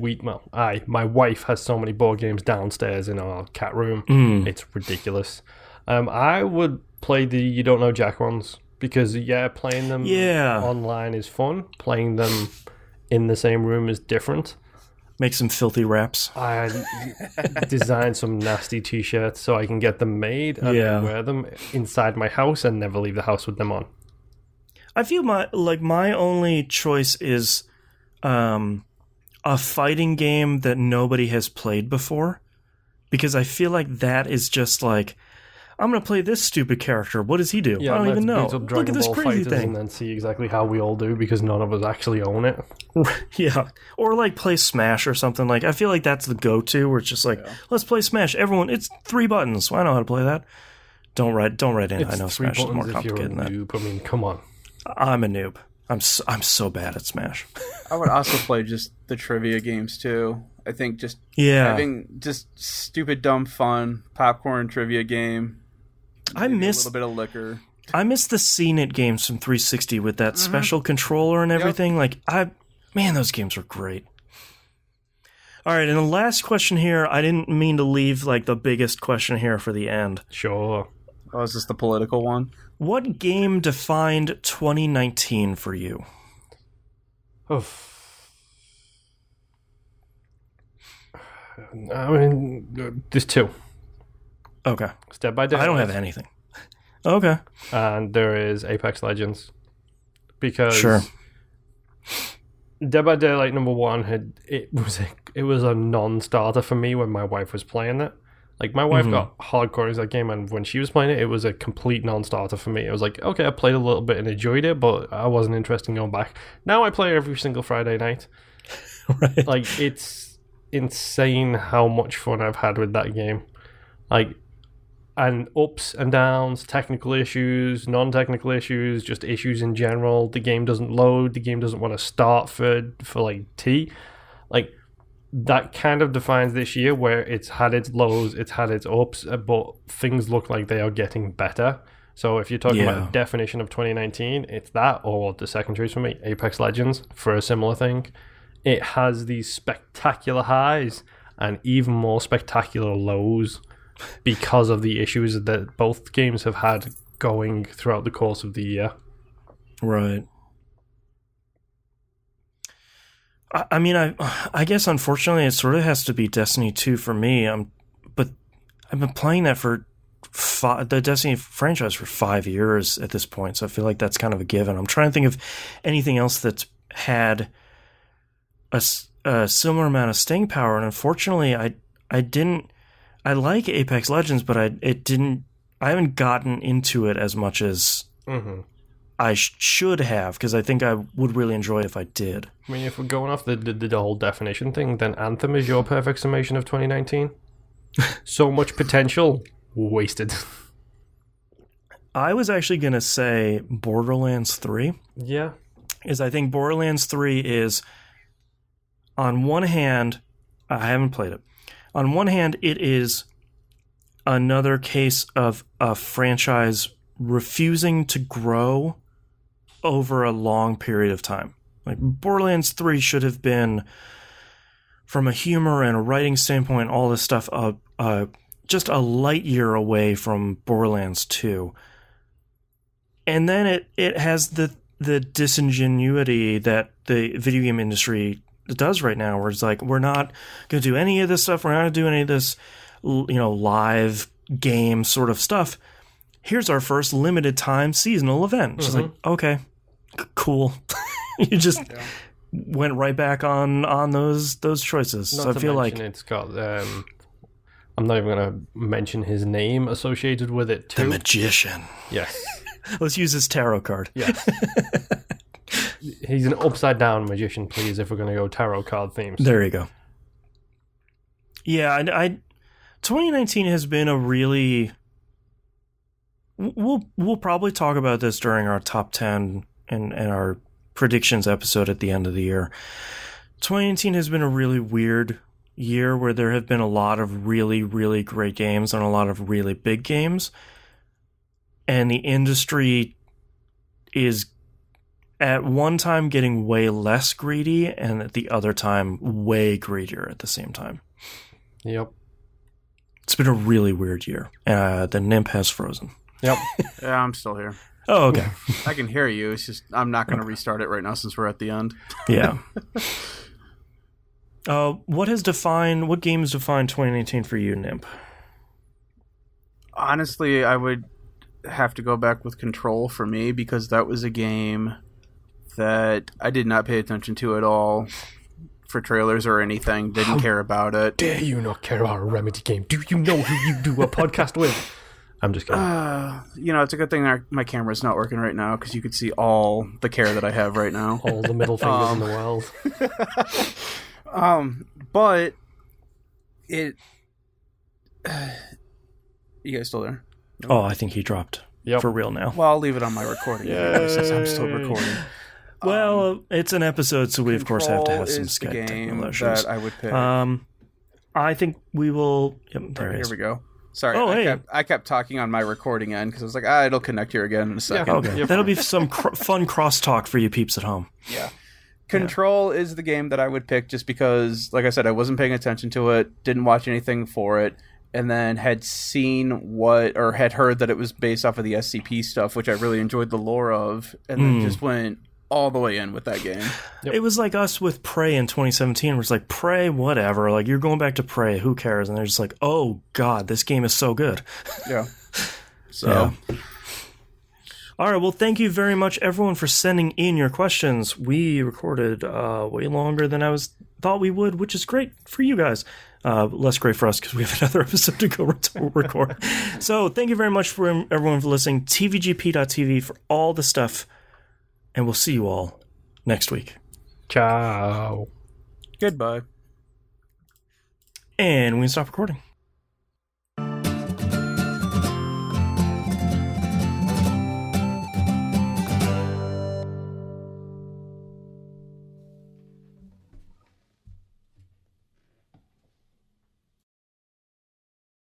my wife has so many board games downstairs in our cat room. It's ridiculous. I would play the You Don't Know Jack ones because, playing them online is fun. Playing them in the same room is different. Make some filthy wraps. I designed some nasty t-shirts so I can get them made and then wear them inside my house and never leave the house with them on. I feel my only choice is a fighting game that nobody has played before, because I feel like that is just like, I'm going to play this stupid character. What does he do? Yeah, I don't even know. Beat up Look at this Ball crazy Fighters thing. and then see exactly how we all do because none of us actually own it. Yeah. Or like play Smash or something. Like, I feel like that's the go-to where it's just like, let's play Smash. Everyone, it's 3 buttons. I know how to play that. Don't write in. It's I know 3 Smash is more buttons if you're a complicated than that. noob. I mean, come on. I'm a noob. I'm so bad at Smash. I would also play just the trivia games too. I think just having just stupid, dumb fun, popcorn trivia game. I miss a little bit of liquor. I miss the CNET games from 360 with that special controller and everything. Like, man, those games were great. All right, and the last question here, I didn't mean to leave like the biggest question here for the end. Sure. Oh, is this the political one? What game defined 2019 for you? I mean, there's 2. Okay. Dead by Daylight. I don't have anything. Okay. And there is Apex Legends. Because sure. Dead by Daylight number 1 it was a non-starter for me when my wife was playing it. Like, my wife got hardcore into that game, and when she was playing it, it was a complete non-starter for me. I was like, okay, I played a little bit and enjoyed it, but I wasn't interested in going back. Now I play every single Friday night. Right. Like, it's insane how much fun I've had with that game. Like, and ups and downs, technical issues, non-technical issues, just issues in general. The game doesn't load. The game doesn't want to start for like T. Like, that kind of defines this year, where it's had its lows, it's had its ups, but things look like they are getting better. So if you're talking about a definition of 2019, it's that, or the second choice for me, Apex Legends, for a similar thing. It has these spectacular highs and even more spectacular lows because of the issues that both games have had going throughout the course of the year. Right. I mean, I guess unfortunately it sort of has to be Destiny 2 for me. But I've been playing that for the Destiny franchise for 5 years at this point, so I feel like that's kind of a given. I'm trying to think of anything else that's had a similar amount of staying power, and unfortunately, I didn't. I like Apex Legends, but I haven't gotten into it as much as I should have, because I think I would really enjoy it if I did. I mean, if we're going off the whole definition thing, then Anthem is your perfect summation of 2019. So much potential wasted. I was actually going to say Borderlands 3. Yeah. I think Borderlands 3 is, on one hand, I haven't played it. On one hand, it is another case of a franchise refusing to grow over a long period of time. Like, Borderlands 3 should have been, from a humor and a writing standpoint, all this stuff, just a light year away from Borderlands 2. And then it has the disingenuity that the video game industry does right now, where it's like, we're not going to do any of this stuff. We're not going to do any of this, live game sort of stuff. Here's our first limited time seasonal event. She's like, okay, cool. You just went right back on those choices. Not so I to feel like mention it's got. I'm not even going to mention his name associated with it too. The Magician. Yes. Let's use his tarot card. Yes. He's an upside down magician, please, if we're going to go tarot card themes. There you go. Yeah, I 2019 has been a really... We'll probably talk about this during our top 10 and our predictions episode at the end of the year. 2019 has been a really weird year where there have been a lot of really, really great games and a lot of really big games. And the industry is at one time getting way less greedy, and at the other time way greedier at the same time. Yep. It's been a really weird year. The nymph has frozen. Yep. Yeah, I'm still here. Oh, okay. I can hear you. It's just I'm not going to restart it right now since we're at the end. Yeah. What games defined 2019 for you, Nimp? Honestly, I would have to go back with Control for me, because that was a game that I did not pay attention to at all for trailers or anything. Didn't care about it. Dare you not care about a Remedy game? Do you know who you do a podcast with? I'm just kidding. It's a good thing that my camera's not working right now because you could see all the care that I have right now. All the middle fingers in the world. But it... you guys still there? Oh, I think he dropped. Yep. For real now. Well, I'll leave it on my recording anyway, since I'm still recording. Well, it's an episode, so we of course have to have some Control Skype is the game technical issues. that I would pick. I think we will... Yep, there it Here is. we go. Sorry, Oh, I kept talking on my recording end because I was like, it'll connect here again in a second. Okay, that'll be some fun crosstalk for you peeps at home. Yeah. Control is the game that I would pick just because, like I said, I wasn't paying attention to it, didn't watch anything for it, and then had had heard that it was based off of the SCP stuff, which I really enjoyed the lore of, and then just went all the way in with that game. Yep. It was like us with Prey in 2017. It was like, Prey, whatever. Like, you're going back to Prey, who cares? And they're just like, oh, God, this game is so good. Yeah. So... Yeah. All right, well, thank you very much, everyone, for sending in your questions. We recorded way longer than I thought we would, which is great for you guys. Less great for us because we have another episode to go record. So thank you very much for everyone for listening. TVGP.tv for all the stuff, and we'll see you all next week. Ciao. Goodbye. And we can stop recording.